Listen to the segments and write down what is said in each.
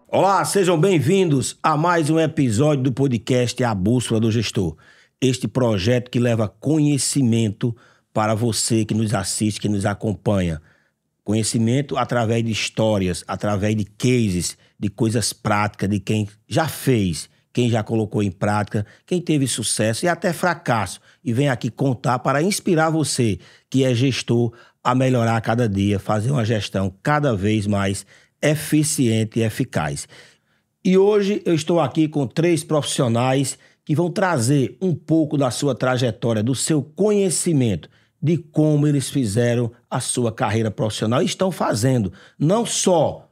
Olá, sejam bem-vindos a mais um episódio do podcast A Bússola do Gestor. Este projeto que leva conhecimento para você que nos assiste, que nos acompanha. Conhecimento através de histórias, através de cases, de coisas práticas, de quem já fez, quem já colocou em prática, quem teve sucesso e até fracasso. E vem aqui contar para inspirar você, que é gestor, a melhorar a cada dia, fazer uma gestão cada vez mais eficiente e eficaz. E hoje eu estou aqui com 3 profissionais que vão trazer um pouco da sua trajetória, do seu conhecimento, de como eles fizeram a sua carreira profissional e estão fazendo, não só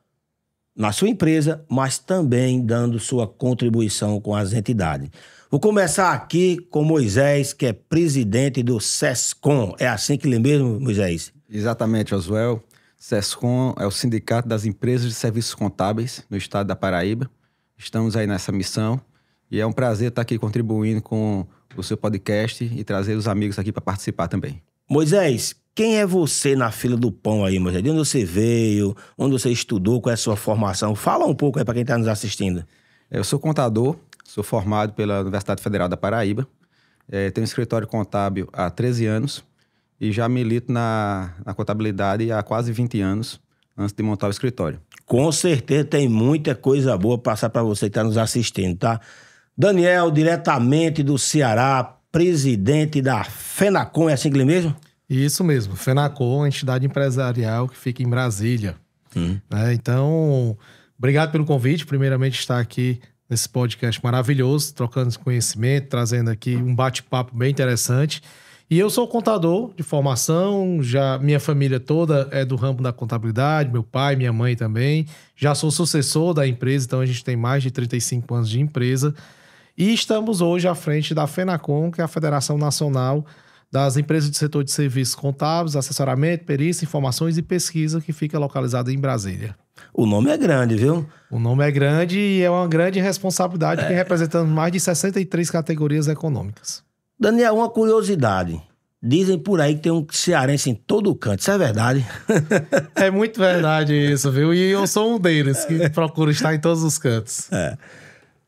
na sua empresa, mas também dando sua contribuição com as entidades. Vou começar aqui com Moisés, que é presidente do SESCOM. É assim que lê mesmo, Moisés? Exatamente, Oswell. SESCOM é o Sindicato das Empresas de Serviços Contábeis no estado da Paraíba. Estamos aí nessa missão e é um prazer estar aqui contribuindo com o seu podcast e trazer os amigos aqui para participar também. Moisés, quem é você na fila do pão aí, Moisés? De onde você veio? Onde você estudou? Qual é a sua formação? Fala um pouco aí para quem está nos assistindo. Eu sou contador, sou formado pela Universidade Federal da Paraíba. Tenho um escritório contábil há 13 anos. E já milito na contabilidade há quase 20 anos, antes de montar o escritório. Com certeza tem muita coisa boa para passar para você que está nos assistindo, tá? Daniel, diretamente do Ceará, presidente da FENACOM, é assim que lê mesmo? Isso mesmo, FENACOM, entidade empresarial que fica em Brasília. Então, obrigado pelo convite, primeiramente estar aqui nesse podcast maravilhoso, trocando esse conhecimento, trazendo aqui um bate-papo bem interessante. E eu sou contador de formação, já minha família toda é do ramo da contabilidade, meu pai, minha mãe também. Já sou sucessor da empresa, então a gente tem mais de 35 anos de empresa. E estamos hoje à frente da FENACOM, que é a Federação Nacional das Empresas do Setor de Serviços Contábeis, Assessoramento, Perícia, Informações e Pesquisa, que fica localizada em Brasília. O nome é grande, viu? O nome é grande e é uma grande responsabilidade, porque representamos mais de 63 categorias econômicas. Daniel, uma curiosidade. Dizem por aí que tem um cearense em todo canto. Isso é verdade? É muito verdade isso, viu? E eu sou um deles que procura estar em todos os cantos.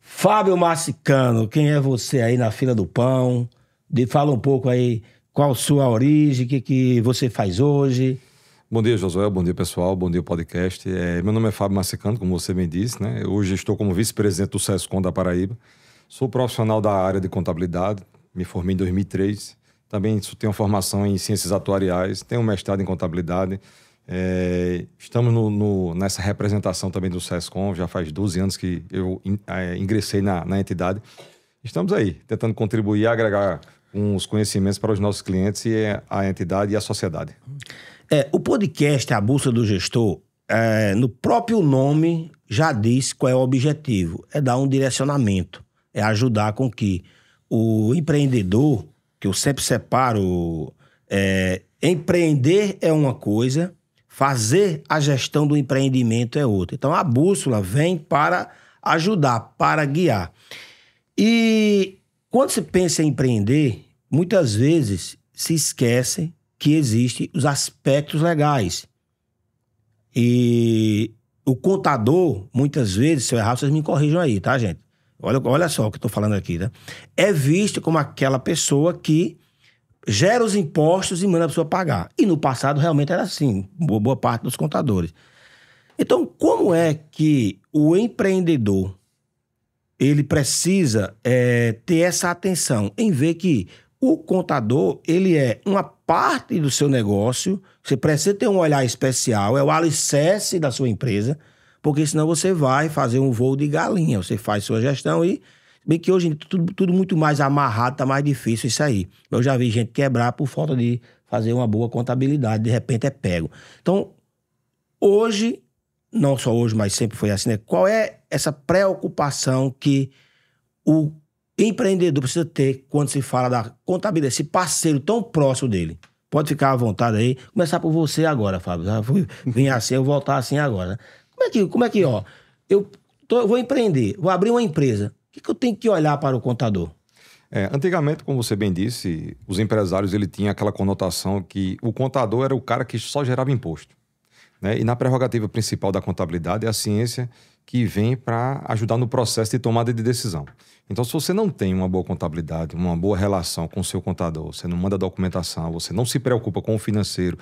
Fábio Massicano, quem é você aí na fila do pão? Fala um pouco aí qual a sua origem, o que você faz hoje. Bom dia, Josué. Bom dia, pessoal. Bom dia, podcast. Meu nome é Fábio Massicano, como você bem disse, né? Hoje estou como vice-presidente do SESCOM da Paraíba. Sou profissional da área de contabilidade. Me formei em 2003. Também tenho formação em ciências atuariais. Tenho um mestrado em contabilidade. Estamos nessa representação também do SESCOM. Já faz 12 anos que eu ingressei na entidade. Estamos aí, tentando contribuir e agregar uns conhecimentos para os nossos clientes e a entidade e a sociedade. O podcast A Bússola do Gestor, no próprio nome, já diz qual é o objetivo. É dar um direcionamento. É ajudar com que o empreendedor, que eu sempre separo, empreender é uma coisa, fazer a gestão do empreendimento é outra. Então, a bússola vem para ajudar, para guiar. E quando se pensa em empreender, muitas vezes se esquece que existem os aspectos legais. E o contador, muitas vezes, se eu errar, vocês me corrijam aí, tá, gente? Olha só o que eu estou falando aqui, tá? É visto como aquela pessoa que gera os impostos e manda a pessoa pagar. E no passado realmente era assim, boa parte dos contadores. Então, como é que o empreendedor ele precisa ter essa atenção em ver que o contador ele é uma parte do seu negócio, você precisa ter um olhar especial, é o alicerce da sua empresa, porque senão você vai fazer um voo de galinha, você faz sua gestão e... Bem que hoje tudo muito mais amarrado, tá mais difícil isso aí. Eu já vi gente quebrar por falta de fazer uma boa contabilidade, de repente é pego. Então, hoje, não só hoje, mas sempre foi assim, né? Qual é essa preocupação que o empreendedor precisa ter quando se fala da contabilidade, esse parceiro tão próximo dele? Pode ficar à vontade aí. Começar por você agora, Fábio. Já vim assim, eu vou voltar assim agora. Né? Como é que, ó, eu vou empreender, vou abrir uma empresa. que eu tenho que olhar para o contador? Antigamente, como você bem disse, os empresários ele tinham aquela conotação que o contador era o cara que só gerava imposto, né? E na prerrogativa principal da contabilidade é a ciência que vem para ajudar no processo de tomada de decisão. Então, se você não tem uma boa contabilidade, uma boa relação com o seu contador, você não manda documentação, você não se preocupa com o financeiro,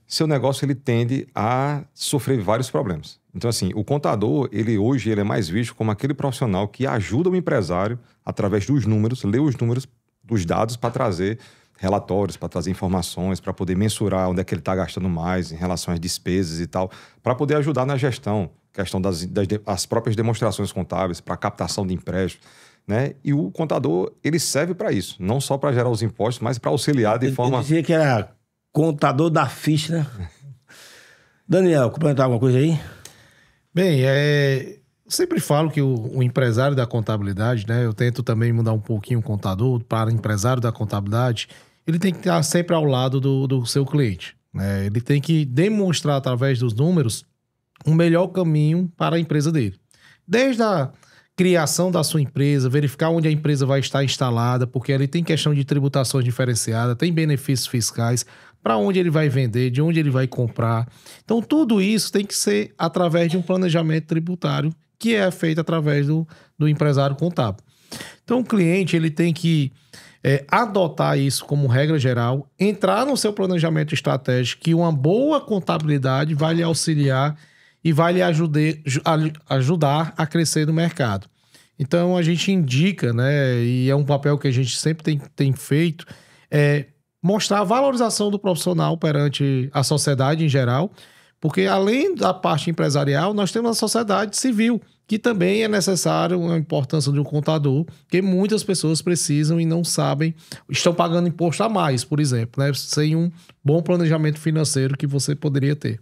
seu negócio ele tende a sofrer vários problemas. Então, assim, o contador, hoje ele é mais visto como aquele profissional que ajuda o empresário, através dos números, ler os números dos dados para trazer relatórios, para trazer informações, para poder mensurar onde é que ele está gastando mais em relação às despesas e tal, para poder ajudar na gestão, questão das próprias demonstrações contábeis, para captação de empréstimos, né? E o contador, ele serve para isso, não só para gerar os impostos, mas para auxiliar de forma... Eu dizia que era contador da ficha, né? Daniel, complementar alguma coisa aí? Bem, eu sempre falo que o empresário da contabilidade, né? Eu tento também mudar um pouquinho o contador para empresário da contabilidade. Ele tem que estar sempre ao lado do seu cliente, né? Ele tem que demonstrar através dos números um melhor caminho para a empresa dele. Desde a criação da sua empresa, verificar onde a empresa vai estar instalada, porque ali tem questão de tributações diferenciadas, tem benefícios fiscais, para onde ele vai vender, de onde ele vai comprar. Então, tudo isso tem que ser através de um planejamento tributário que é feito através do empresário contábil. Então, o cliente ele tem que adotar isso como regra geral, entrar no seu planejamento estratégico, que uma boa contabilidade vai lhe auxiliar e vai lhe ajudar a crescer no mercado. Então, a gente indica, né, e é um papel que a gente sempre tem feito, mostrar a valorização do profissional perante a sociedade em geral, porque além da parte empresarial, nós temos a sociedade civil, que também é necessário a importância de um contador, que muitas pessoas precisam e não sabem, estão pagando imposto a mais, por exemplo, né, sem um bom planejamento financeiro que você poderia ter.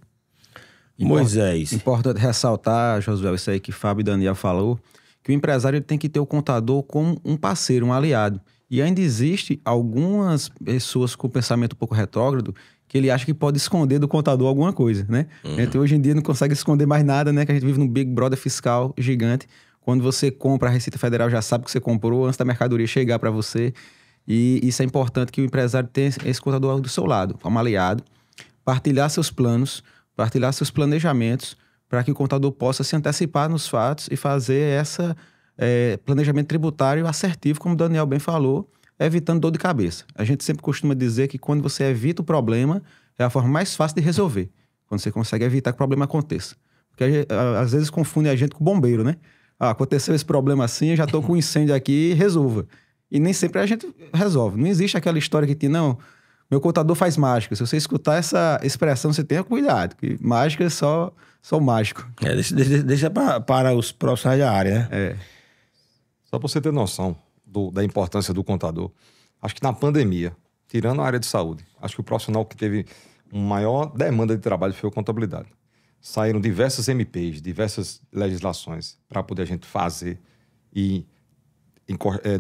Moisés. Importante ressaltar, Josué, isso aí que Fábio e Daniel falou, que o empresário ele tem que ter o contador como um parceiro, um aliado. E ainda existe algumas pessoas com pensamento um pouco retrógrado que ele acha que pode esconder do contador alguma coisa, né? A gente hoje em dia não consegue esconder mais nada, né? Que a gente vive num Big Brother fiscal gigante. Quando você compra, a Receita Federal já sabe que você comprou antes da mercadoria chegar para você. E isso é importante que o empresário tenha esse contador do seu lado, como aliado, partilhar seus planos, partilhar seus planejamentos, para que o contador possa se antecipar nos fatos e fazer planejamento tributário assertivo, como o Daniel bem falou, evitando dor de cabeça. A gente sempre costuma dizer que quando você evita o problema, é a forma mais fácil de resolver. Quando você consegue evitar que o problema aconteça. Porque às vezes confunde a gente com bombeiro, né? Aconteceu esse problema assim, eu já estou com um incêndio aqui, resolva. E nem sempre a gente resolve. Não existe aquela história que tem, não, meu contador faz mágica. Se você escutar essa expressão, você tenha cuidado, que mágica é só mágico. Deixa para os profissionais da área, né? Só para você ter noção da importância do contador, acho que na pandemia, tirando a área de saúde, acho que o profissional que teve uma maior demanda de trabalho foi a contabilidade. Saíram diversas MPs, diversas legislações para poder a gente fazer e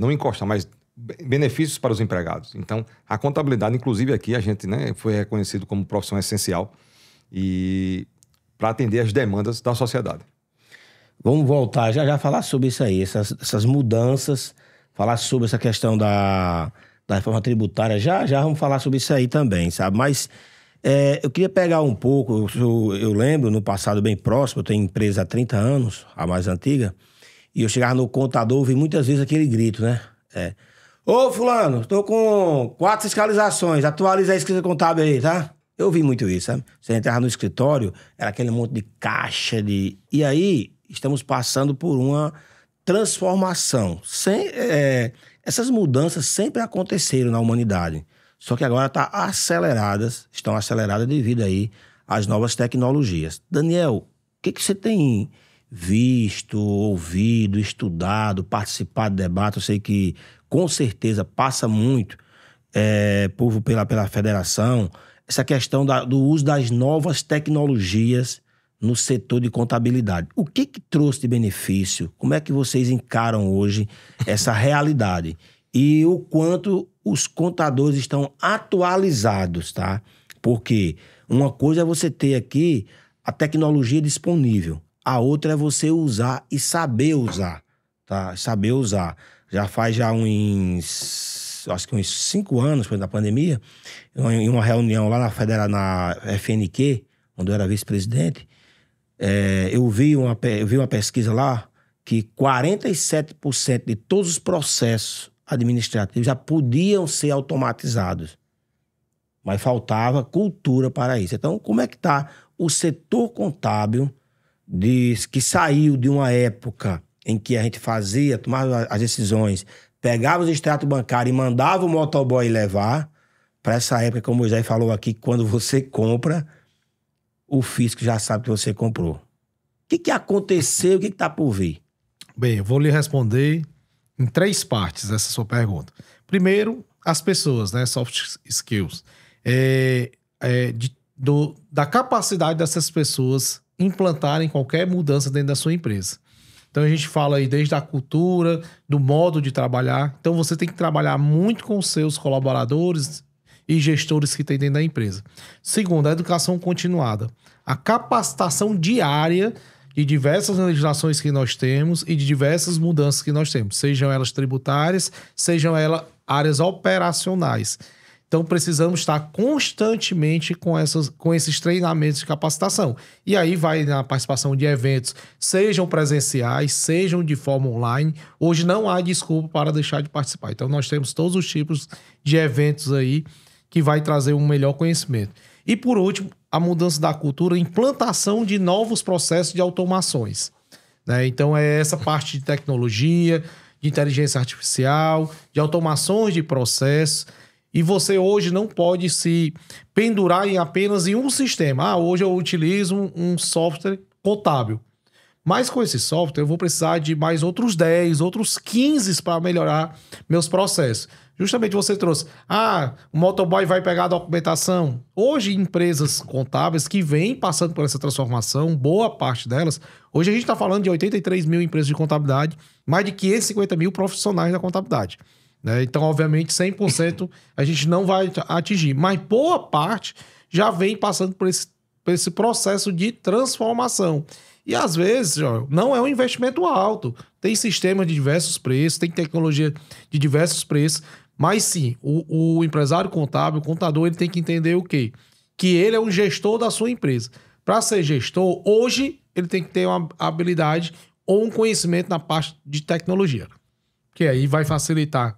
não encostar, mas benefícios para os empregados. Então, a contabilidade, inclusive aqui, a gente, né, foi reconhecido como profissão essencial e para atender as demandas da sociedade. Vamos voltar já falar sobre isso aí, essas mudanças, falar sobre essa questão da reforma tributária, já vamos falar sobre isso aí também, sabe? Mas eu queria pegar um pouco, eu lembro, no passado bem próximo, eu tenho empresa há 30 anos, a mais antiga, e eu chegava no contador, ouvi muitas vezes aquele grito, né? Ô fulano, estou com 4 fiscalizações, atualiza a escrita contábil aí, tá? Eu ouvi muito isso, sabe? Você entrava no escritório, era aquele monte de caixa E aí, estamos passando por uma transformação. Essas mudanças sempre aconteceram na humanidade, só que agora estão aceleradas devido aí às novas tecnologias. Daniel, o que você tem visto, ouvido, estudado, participado de debate? Eu sei que com certeza passa muito pela federação, essa questão do uso das novas tecnologias no setor de contabilidade. O que trouxe de benefício? Como é que vocês encaram hoje essa realidade? E o quanto os contadores estão atualizados, tá? Porque uma coisa é você ter aqui a tecnologia disponível, a outra é você usar e saber usar. tá? Saber usar. Já faz acho que uns 5 anos, depois da pandemia, em uma reunião lá na FNQ, onde eu era vice-presidente, eu vi uma pesquisa lá que 47% de todos os processos administrativos já podiam ser automatizados. Mas faltava cultura para isso. Então, como é que está o setor contábil que saiu de uma época em que a gente tomava as decisões, pegava os extratos bancários e mandava o motoboy levar, para essa época, como o Moisés falou aqui, quando você compra, o fisco já sabe que você comprou. O que aconteceu? O que está por vir? Bem, eu vou lhe responder em 3 partes essa sua pergunta. Primeiro, as pessoas, né? Soft skills. Da capacidade dessas pessoas implantarem qualquer mudança dentro da sua empresa. Então a gente fala aí desde a cultura, do modo de trabalhar. Então você tem que trabalhar muito com os seus colaboradores e gestores que tem dentro da empresa. Segundo, a educação continuada. A capacitação diária de diversas legislações que nós temos e de diversas mudanças que nós temos, sejam elas tributárias, sejam elas áreas operacionais. Então, precisamos estar constantemente com esses treinamentos de capacitação. E aí vai na participação de eventos, sejam presenciais, sejam de forma online. Hoje não há desculpa para deixar de participar. Então, nós temos todos os tipos de eventos aí que vai trazer um melhor conhecimento. E, por último, a mudança da cultura, a implantação de novos processos de automações, né? Então, é essa parte de tecnologia, de inteligência artificial, de automações de processos. E você hoje não pode se pendurar apenas em um sistema. Hoje eu utilizo um software contábil. Mas com esse software eu vou precisar de mais outros 10, outros 15 para melhorar meus processos. Justamente você trouxe, o motoboy vai pegar a documentação. Hoje, empresas contábeis que vêm passando por essa transformação, boa parte delas, hoje a gente está falando de 83 mil empresas de contabilidade, mais de 550 mil profissionais da contabilidade. Então, obviamente, 100% a gente não vai atingir. Mas boa parte já vem passando por esse processo de transformação. E, às vezes, não é um investimento alto. Tem sistemas de diversos preços, tem tecnologia de diversos preços. Mas, sim, o empresário contábil, o contador, ele tem que entender o quê? Que ele é um gestor da sua empresa. Para ser gestor, hoje, ele tem que ter uma habilidade ou um conhecimento na parte de tecnologia. Que aí vai facilitar.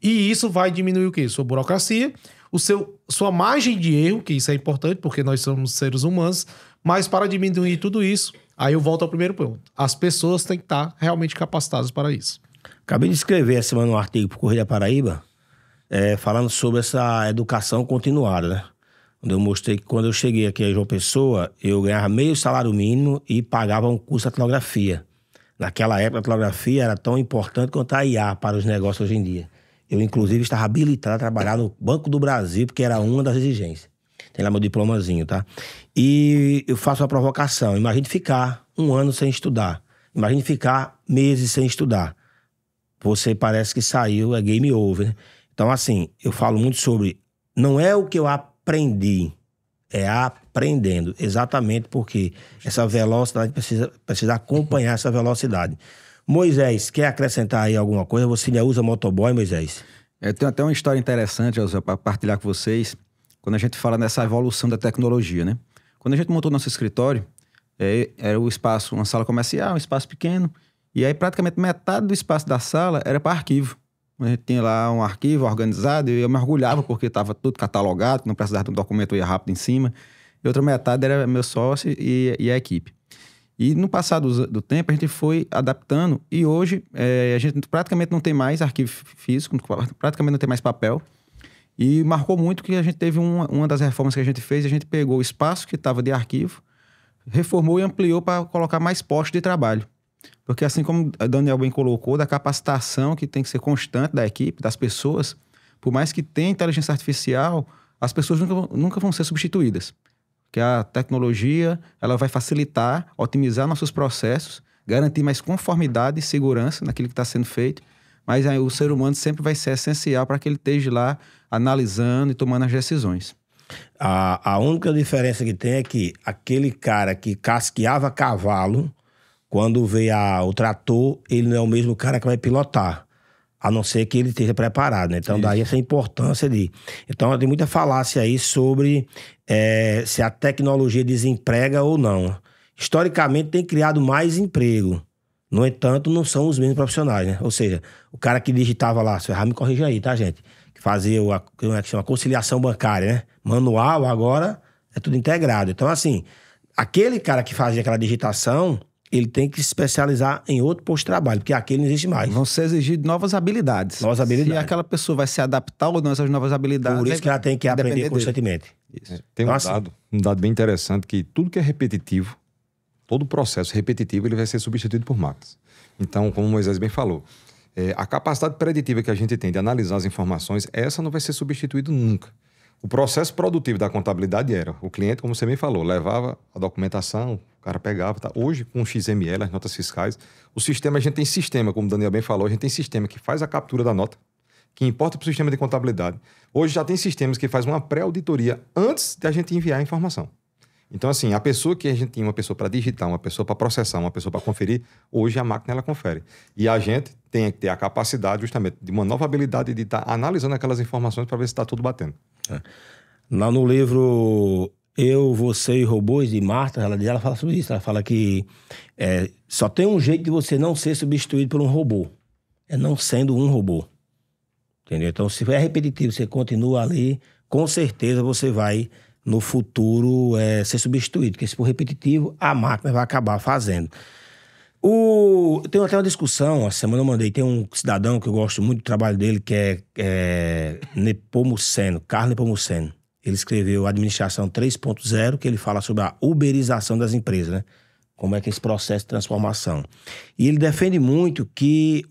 E isso vai diminuir o quê? Sua burocracia, sua margem de erro, que isso é importante, porque nós somos seres humanos, mas para diminuir tudo isso, aí eu volto ao primeiro ponto. As pessoas têm que estar realmente capacitadas para isso. Acabei de escrever essa semana um artigo para o Correio da Paraíba, falando sobre essa educação continuada, né? Onde eu mostrei que quando eu cheguei aqui a João Pessoa, eu ganhava meio salário mínimo e pagava um curso de datilografia. Naquela época, a datilografia era tão importante quanto a IA para os negócios hoje em dia. Eu, inclusive, estava habilitado a trabalhar no Banco do Brasil, porque era uma das exigências. Tem lá meu diplomazinho, tá? E eu faço uma provocação. Imagine ficar 1 ano sem estudar. Imagine ficar meses sem estudar. Você parece que saiu, é game over, né? Então, assim, eu falo muito sobre... Não é o que eu aprendi, é aprendendo. Exatamente porque essa velocidade precisa acompanhar essa velocidade. Moisés, quer acrescentar aí alguma coisa? Você já usa motoboy, Moisés? Eu tenho até uma história interessante, José, para partilhar com vocês, quando a gente fala nessa evolução da tecnologia, né? Quando a gente montou nosso escritório, era o espaço, uma sala comercial, um espaço pequeno, e aí praticamente metade do espaço da sala era para arquivo. A gente tinha lá um arquivo organizado e eu me orgulhava porque estava tudo catalogado, não precisava de um documento, eu ia rápido em cima. E outra metade era meu sócio e a equipe. E no passado do tempo, a gente foi adaptando e hoje a gente praticamente não tem mais arquivo físico, praticamente não tem mais papel. E marcou muito que a gente teve uma das reformas que a gente fez, a gente pegou o espaço que estava de arquivo, reformou e ampliou para colocar mais postos de trabalho. Porque assim como o Daniel bem colocou, da capacitação que tem que ser constante da equipe, das pessoas, por mais que tenha inteligência artificial, as pessoas nunca vão ser substituídas. Que a tecnologia ela vai facilitar, otimizar nossos processos, garantir mais conformidade e segurança naquilo que está sendo feito, mas aí o ser humano sempre vai ser essencial para que ele esteja lá analisando e tomando as decisões. A única diferença que tem é que aquele cara que casqueava cavalo, quando vê o trator, ele não é o mesmo cara que vai pilotar. A não ser que ele esteja preparado, né? Então, daí essa importância de... Então, tem muita falácia aí sobre se a tecnologia desemprega ou não. Historicamente, tem criado mais emprego. No entanto, não são os mesmos profissionais, né? Ou seja, o cara que digitava lá, se eu errar, me corrija aí, tá, gente? Que fazia como é que chama? Conciliação bancária, né? Manual, agora é tudo integrado. Então, assim, aquele cara que fazia aquela digitação... ele tem que se especializar em outro posto de trabalho, porque aquele não existe mais. Vão ser exigidas novas habilidades. Novas habilidades. Se aquela pessoa vai se adaptar ou não a essas novas habilidades. Por isso que ela tem que aprender constantemente. Tem Então, um dado bem interessante, que tudo que é repetitivo, todo processo repetitivo, ele vai ser substituído por máquinas. Então, como o Moisés bem falou, a capacidade preditiva que a gente tem de analisar as informações, essa não vai ser substituída nunca. O processo produtivo da contabilidade era, o cliente, como você bem falou, levava a documentação, o cara pegava, tá? Hoje com o XML, as notas fiscais, o sistema, a gente tem sistema, como o Daniel bem falou, a gente tem sistema que faz a captura da nota, que importa para o sistema de contabilidade. Hoje já tem sistemas que faz uma pré-auditoria antes de a gente enviar a informação. Então, assim, a pessoa que a gente tinha, uma pessoa para digitar, uma pessoa para processar, uma pessoa para conferir, hoje a máquina ela confere. E a gente tem que ter a capacidade justamente de uma nova habilidade de estar analisando aquelas informações para ver se está tudo batendo. Lá no livro Eu, Você e Robôs, de Marta, ela fala sobre isso. Ela fala que só tem um jeito de você não ser substituído por um robô. É não sendo um robô. Entendeu? Então, se é repetitivo, você continua ali, com certeza você vai, no futuro, ser substituído. Porque se for repetitivo, a máquina vai acabar fazendo. Tem até uma discussão, a semana eu mandei, tem um cidadão que eu gosto muito do trabalho dele, que é Nepomuceno, Carlos Nepomuceno. Ele escreveu Administração 3.0, que ele fala sobre a uberização das empresas, né? Como é que é esse processo de transformação. E ele defende muito que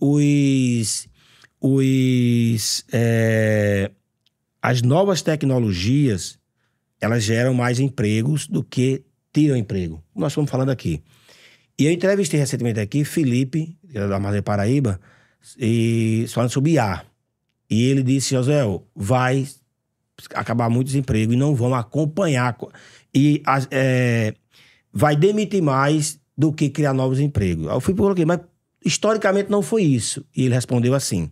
as novas tecnologias, elas geram mais empregos do que tiram emprego. Nós estamos falando aqui. E eu entrevistei recentemente aqui Felipe, da Armazém Paraíba, falando sobre IA. E ele disse, José, vai acabar muitos empregos e não vão acompanhar. E vai demitir mais do que criar novos empregos. Aí eu fui e coloquei, mas historicamente não foi isso. E ele respondeu assim,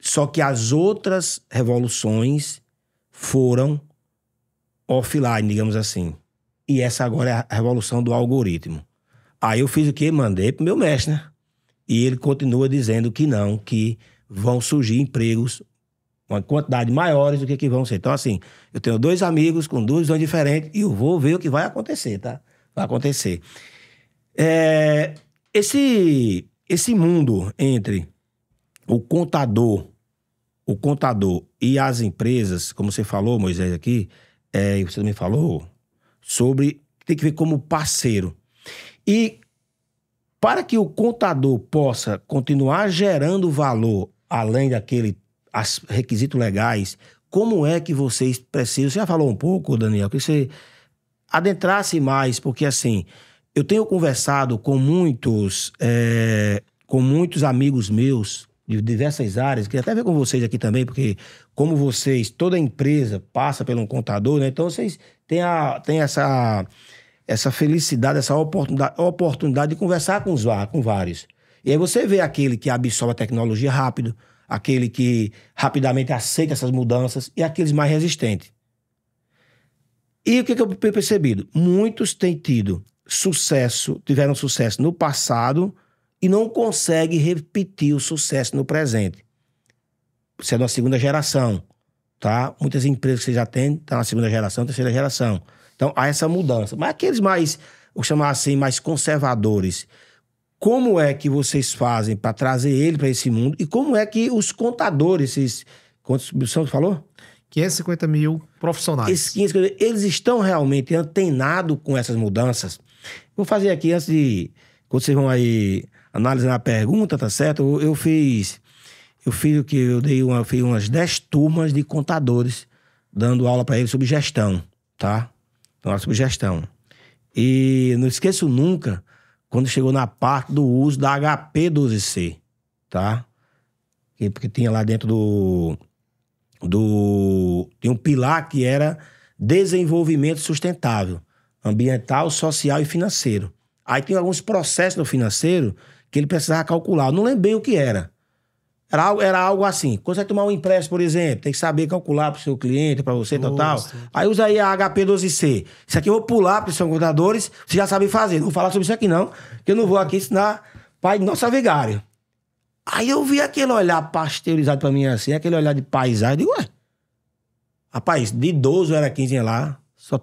só que as outras revoluções foram offline, digamos assim. E essa agora é a revolução do algoritmo. Aí eu fiz o quê? Mandei pro meu mestre, né? E ele continua dizendo que não, que vão surgir empregos, uma quantidade maiores do que vão ser. Então, assim, eu tenho 2 amigos com 2 visões diferentes e eu vou ver o que vai acontecer, tá? Vai acontecer. Esse mundo entre o contador e as empresas, como você falou, Moisés, aqui, e você também falou, sobre tem que ver como parceiro. E para que o contador possa continuar gerando valor além daquele requisitos legais, como é que vocês precisam... Você já falou um pouco, Daniel, que você adentrasse mais, porque assim, eu tenho conversado com muitos amigos meus de diversas áreas, queria até ver com vocês aqui também, porque como vocês, toda empresa passa por um contador, né? Então vocês têm essa felicidade, essa oportunidade de conversar com vários. E aí você vê aquele que absorve a tecnologia rápido, aquele que rapidamente aceita essas mudanças e aqueles mais resistentes. E o que eu tenho percebido? Muitos tiveram sucesso no passado e não conseguem repetir o sucesso no presente. Você é da segunda geração, tá? Muitas empresas que você já tem, estão na segunda geração, terceira geração. Então, há essa mudança. Mas aqueles mais, vou chamar assim, mais conservadores, como é que vocês fazem para trazer ele para esse mundo? E como é que os contadores, quantos você falou? 550 mil profissionais. Esses 550, eles estão realmente antenados com essas mudanças? Vou fazer aqui, antes de... Quando vocês vão aí analisar a pergunta, tá certo? Eu fiz o que? Eu fiz umas 10 turmas de contadores, dando aula para eles sobre gestão, tá? Então, sobre gestão. E não esqueço nunca, quando chegou na parte do uso da HP12C, tá? Porque tinha lá dentro tinha um pilar que era desenvolvimento sustentável, ambiental, social e financeiro. Aí tem alguns processos no financeiro que ele precisava calcular. Eu não lembro bem o que era. Era algo assim. Quando você vai tomar um empréstimo, por exemplo, tem que saber calcular para o seu cliente, para você, tal. Aí usa aí a HP12C. Isso aqui eu vou pular para os seus contadores, você já sabe fazer. Não vou falar sobre isso aqui não, que eu não vou aqui ensinar pai nosso vigário. Aí eu vi aquele olhar pasteurizado para mim assim, aquele olhar de paisagem. Eu digo, ué, rapaz, de 12 era 15 lá, só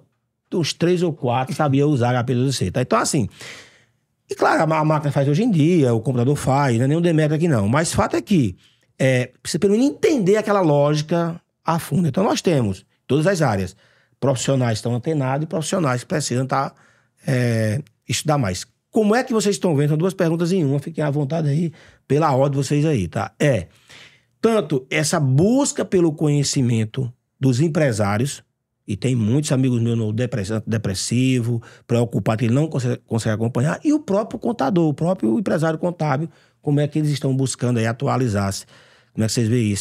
uns 3 ou 4 sabia usar HP12C. Tá? Então assim... E claro, a máquina faz hoje em dia, o computador faz, não é nenhum demérito aqui não. Mas o fato é que você pelo menos entender aquela lógica a fundo. Então nós temos todas as áreas. Profissionais que estão antenados e profissionais que precisam estudar mais. Como é que vocês estão vendo? São 2 perguntas em uma, fiquem à vontade aí, pela ordem de vocês aí, tá? Tanto essa busca pelo conhecimento dos empresários, e tem muitos amigos meus no depressivo, preocupado que ele não consegue acompanhar, e o próprio contador, o próprio empresário contábil, como é que eles estão buscando aí atualizar-se. Como é que vocês veem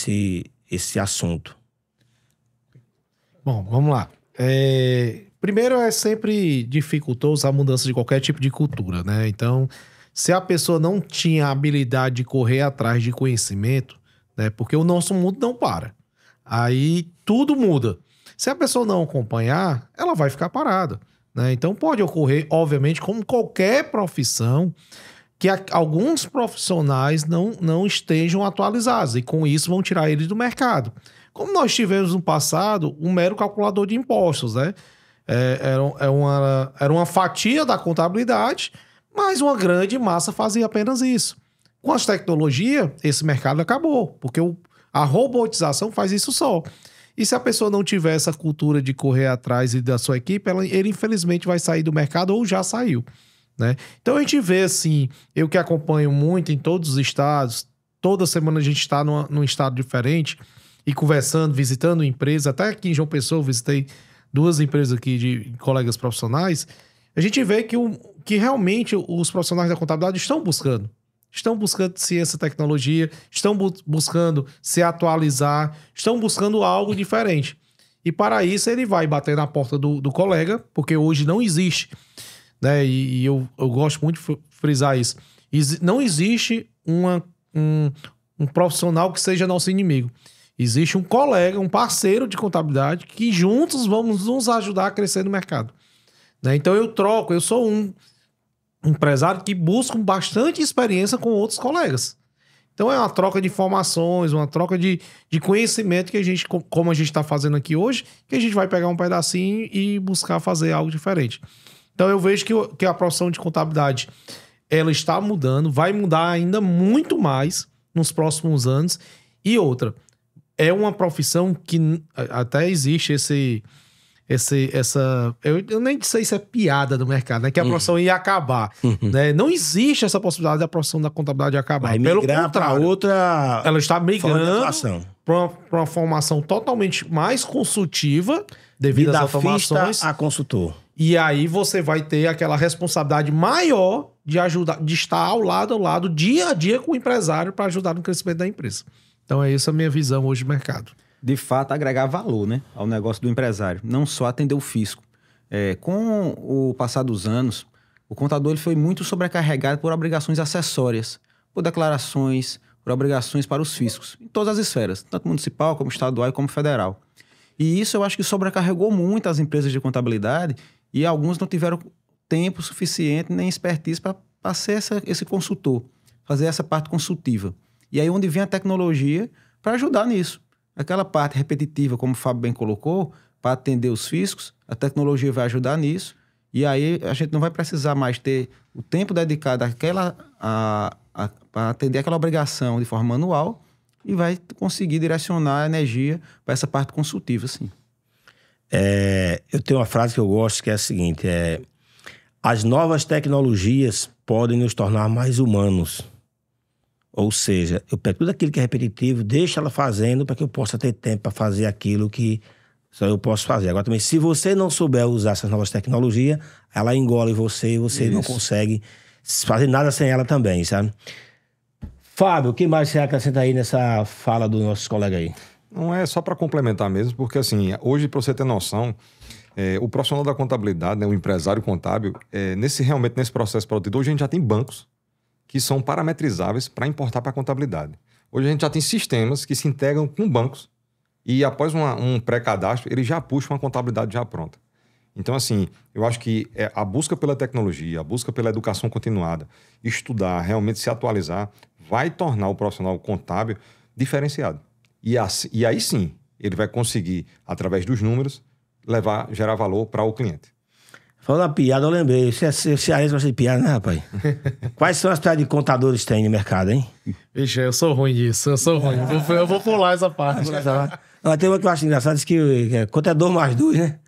esse assunto? Bom, vamos lá. Primeiro, é sempre dificultoso a mudança de qualquer tipo de cultura, né? Então, se a pessoa não tinha a habilidade de correr atrás de conhecimento, né? Porque o nosso mundo não para. Aí tudo muda. Se a pessoa não acompanhar, ela vai ficar parada, né? Então pode ocorrer, obviamente, como qualquer profissão, que alguns profissionais não estejam atualizados e com isso vão tirar eles do mercado. Como nós tivemos no passado um mero calculador de impostos, né? Era uma fatia da contabilidade, mas uma grande massa fazia apenas isso. Com as tecnologias, esse mercado acabou, porque a robotização faz isso só. E se a pessoa não tiver essa cultura de correr atrás e da sua equipe, ele infelizmente vai sair do mercado ou já saiu, né? Então a gente vê assim, eu que acompanho muito em todos os estados, toda semana a gente está num estado diferente e conversando, visitando empresas, até aqui em João Pessoa eu visitei 2 empresas aqui de colegas profissionais, a gente vê que realmente os profissionais da contabilidade estão buscando ciência e tecnologia, estão buscando se atualizar, estão buscando algo diferente. E para isso ele vai bater na porta do colega, porque hoje não existe, né? E eu gosto muito de frisar isso. Não existe um profissional que seja nosso inimigo. Existe um colega, um parceiro de contabilidade que juntos vamos nos ajudar a crescer no mercado, né? Então eu sou um empresário que busca bastante experiência com outros colegas. Então é uma troca de informações, uma troca de conhecimento que a gente, como a gente está fazendo aqui hoje, que a gente vai pegar um pedacinho e buscar fazer algo diferente. Então eu vejo que a profissão de contabilidade ela está mudando, vai mudar ainda muito mais nos próximos anos. E outra, é uma profissão que até existe eu nem sei se é piada do mercado, né? Que a profissão ia acabar, né? Não existe essa possibilidade da profissão da contabilidade acabar. Vai migrar para outra. Ela está migrando para uma formação totalmente mais consultiva devido às automações. A consultor. E aí você vai ter aquela responsabilidade maior de ajudar, de estar ao lado, dia a dia com o empresário para ajudar no crescimento da empresa. Então é essa a minha visão hoje do mercado. De fato, agregar valor, né, ao negócio do empresário, não só atender o fisco. Com o passar dos anos, o contador ele foi muito sobrecarregado por obrigações acessórias, por declarações, por obrigações para os fiscos, em todas as esferas, tanto municipal, como estadual e como federal. E isso eu acho que sobrecarregou muito as empresas de contabilidade e alguns não tiveram tempo suficiente nem expertise para ser esse consultor, fazer essa parte consultiva. E aí onde vem a tecnologia para ajudar nisso. Aquela parte repetitiva, como o Fábio bem colocou, para atender os fiscos, a tecnologia vai ajudar nisso. E aí a gente não vai precisar mais ter o tempo dedicado para atender aquela obrigação de forma manual e vai conseguir direcionar a energia para essa parte consultiva, sim. Eu tenho uma frase que eu gosto que é a seguinte, as novas tecnologias podem nos tornar mais humanos. Ou seja, eu pego tudo aquilo que é repetitivo, deixo ela fazendo para que eu possa ter tempo para fazer aquilo que só eu posso fazer. Agora também, se você não souber usar essas novas tecnologias, ela engole você e você não consegue fazer nada sem ela também, sabe? Fábio, o que mais você acrescenta aí nessa fala dos nossos colegas aí? Não é só para complementar mesmo, porque assim, hoje, para você ter noção, o profissional da contabilidade, né, o empresário contábil, realmente nesse processo produtivo, hoje a gente já tem bancos que são parametrizáveis para importar para a contabilidade. Hoje a gente já tem sistemas que se integram com bancos e após um pré-cadastro, ele já puxa uma contabilidade já pronta. Então, assim, eu acho que a busca pela tecnologia, a busca pela educação continuada, estudar, realmente se atualizar, vai tornar o profissional contábil diferenciado. E aí sim, ele vai conseguir, através dos números, gerar valor para o cliente. Falando uma piada, eu lembrei. Você é cearense, gosta de piada, né, rapaz? Quais são as piadas de contadores que tem no mercado, hein? Vixe, eu sou ruim disso, eu sou ruim. Eu vou pular essa parte. Não, tem uma que eu acho engraçada, diz que é contador mais 2, né?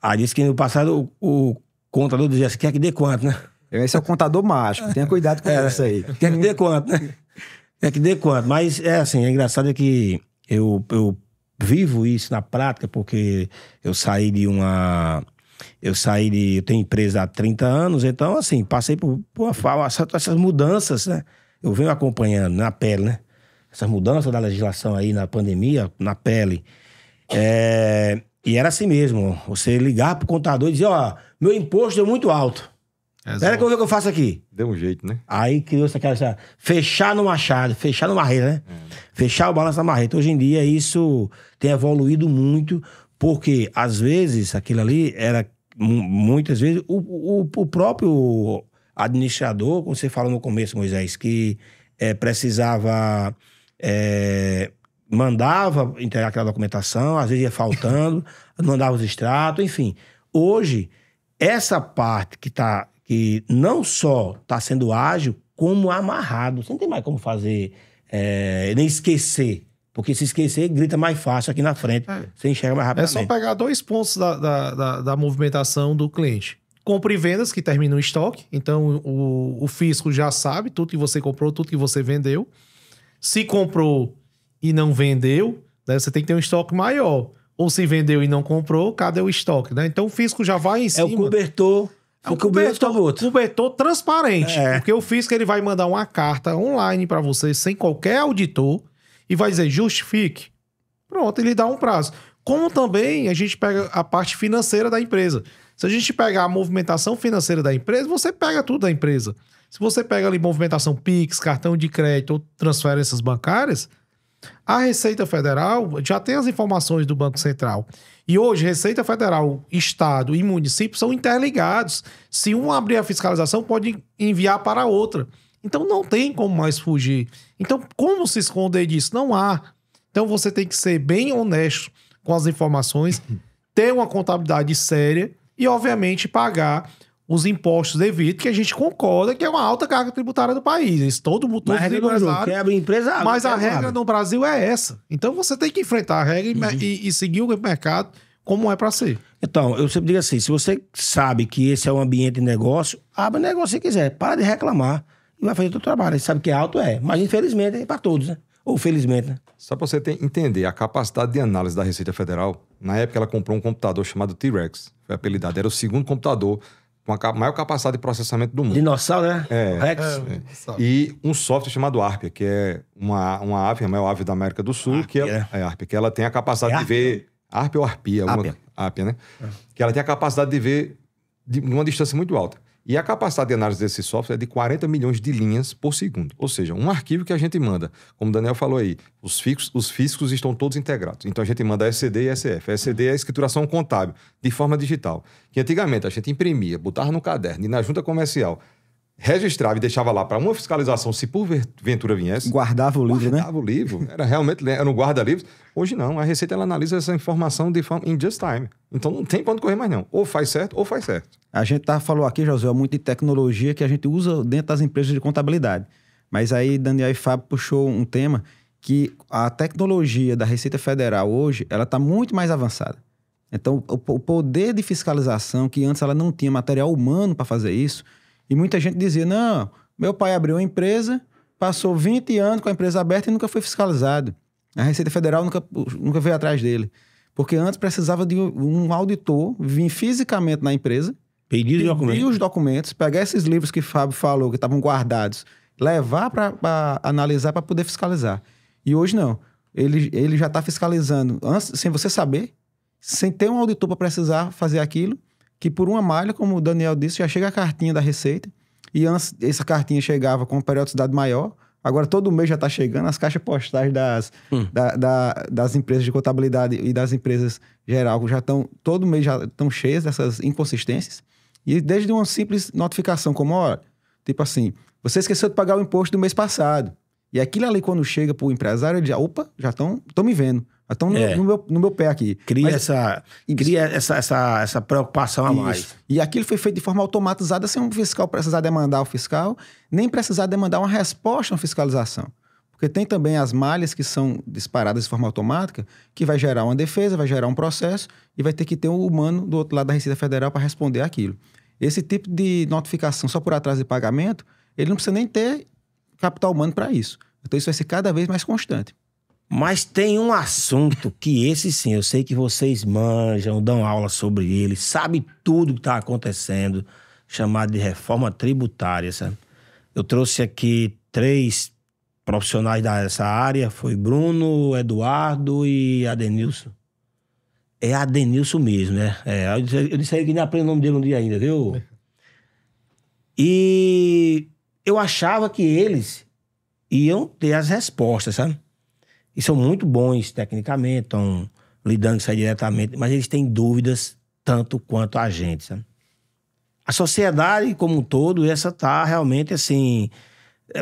Aí disse que no passado o contador dizia assim, quer que dê quanto, né? Esse é o contador mágico, tenha cuidado com isso aí. Quer que dê quanto, né? Quer que dê quanto. Mas é assim, é engraçado que eu vivo isso na prática, porque eu tenho empresa há 30 anos, então, assim, passei por essas mudanças, né? Eu venho acompanhando na pele, né? Essas mudanças da legislação aí na pandemia, na pele. E era assim mesmo. Você ligar pro contador e dizer, ó, meu imposto deu muito alto. Espera que eu ver o que eu faço aqui. Deu um jeito, né? Aí criou-se aquela... Fechar no machado, fechar no marreta, né? Fechar o balanço na marreta. Hoje em dia, isso tem evoluído muito, porque, às vezes, aquilo ali era... Muitas vezes, o próprio administrador, como você falou no começo, Moisés, que precisava... mandava entregar aquela documentação, às vezes ia faltando, mandava os extratos, enfim. Hoje, essa parte que não só está sendo ágil, como amarrado. Você não tem mais como fazer, nem esquecer. Porque se esquecer, grita mais fácil aqui na frente. Você enxerga mais rapidamente. É só pegar 2 pontos da movimentação do cliente. Compra e vendas, que termina o estoque. Então, o fisco já sabe tudo que você comprou, tudo que você vendeu. Se comprou e não vendeu, né, você tem que ter um estoque maior. Ou se vendeu e não comprou, cadê o estoque? Né? Então, o fisco já vai em cima. É o cobertor... É um cobertor transparente. Porque o fisco ele vai mandar uma carta online para você, sem qualquer auditor, e vai dizer, justifique. Pronto, ele dá um prazo. Como também a gente pega a parte financeira da empresa. Se a gente pegar a movimentação financeira da empresa, você pega tudo da empresa. Se você pega ali movimentação Pix, cartão de crédito ou transferências bancárias, a Receita Federal já tem as informações do Banco Central. E hoje, Receita Federal, Estado e município são interligados. Se um abrir a fiscalização, pode enviar para a outra. Então, não tem como mais fugir. Então, como se esconder disso? Não há. Então, você tem que ser bem honesto com as informações, ter uma contabilidade séria e, obviamente, pagar os impostos devidos, que a gente concorda que é uma alta carga tributária do país. Isso todo mundo quebra empresa. Mas a regra no Brasil é essa. Então você tem que enfrentar a regra e seguir o mercado como é para ser. Então, eu sempre digo assim, se você sabe que esse é um ambiente de negócio, abre o negócio se quiser. Para de reclamar e vai fazer o seu trabalho. Você sabe que é alto, mas infelizmente é para todos, né? Ou felizmente, né? Só para você entender a capacidade de análise da Receita Federal, na época ela comprou um computador chamado T-Rex, foi apelidado, era o segundo computador com a maior capacidade de processamento do mundo. Dinossauro, né? Rex. E um software chamado Arpia, que é uma ave, a maior ave da América do Sul, Arpia, que ela tem a capacidade de ver... Arpia ou Arpia? Arpia, né? Que ela tem a capacidade de ver de uma distância muito alta. E a capacidade de análise desse software é de 40 milhões de linhas por segundo. Ou seja, um arquivo que a gente manda, como o Daniel falou aí, os fiscos estão todos integrados. Então a gente manda SCD e SF. A SCD é a escrituração contábil, de forma digital. Que antigamente a gente imprimia, botava no caderno e na junta comercial, registrava e deixava lá para uma fiscalização, se porventura viesse. Guardava o livro, né? Guardava o livro. Era um guarda-livros. Hoje não. A Receita ela analisa essa informação de forma in just time. Então não tem para onde correr mais não. Ou faz certo ou faz certo. A gente falou aqui, Josué, muito de tecnologia que a gente usa dentro das empresas de contabilidade. Mas aí Daniel e Fábio puxou um tema que a tecnologia da Receita Federal hoje, ela está muito mais avançada. Então o poder de fiscalização, que antes ela não tinha material humano para fazer isso, e muita gente dizia, não, meu pai abriu uma empresa, passou 20 anos com a empresa aberta e nunca foi fiscalizado. A Receita Federal nunca veio atrás dele. Porque antes precisava de um auditor vir fisicamente na empresa, pedir os documentos, pegar esses livros que o Fábio falou, que estavam guardados, levar para analisar, para poder fiscalizar. E hoje não. ele já está fiscalizando, antes, sem você saber, sem ter um auditor para precisar fazer aquilo, que por uma malha, como o Daniel disse, já chega a cartinha da Receita, e antes essa cartinha chegava com periodicidade maior, agora todo mês já está chegando as caixas postais das empresas de contabilidade e das empresas geral, já estão, todo mês já estão cheias dessas inconsistências, e desde uma simples notificação, como, ó, tipo assim, você esqueceu de pagar o imposto do mês passado, e aquilo ali quando chega para o empresário, ele já, opa, já estão me vendo, já estão no meu pé aqui. Cria essa preocupação a mais. E aquilo foi feito de forma automatizada, sem um fiscal precisar demandar o fiscal, nem precisar demandar uma resposta à fiscalização. Porque tem também as malhas que são disparadas de forma automática, que vai gerar uma defesa, vai gerar um processo, e vai ter que ter um humano do outro lado da Receita Federal para responder aquilo. Esse tipo de notificação só por atraso de pagamento, ele não precisa nem ter capital humano para isso. Então isso vai ser cada vez mais constante. Mas tem um assunto que esse sim, eu sei que vocês manjam, dão aula sobre ele, sabem tudo que está acontecendo, chamado de reforma tributária, sabe? Eu trouxe aqui 3 profissionais dessa área, foi Bruno, Eduardo e Adenilson. É Adenilson mesmo, né? Eu disse aí que nem aprendo o nome dele um dia ainda, viu? E eu achava que eles iam ter as respostas, sabe? E são muito bons tecnicamente, estão lidando com isso aí diretamente, mas eles têm dúvidas tanto quanto a gente, sabe? A sociedade como um todo, essa tá realmente assim,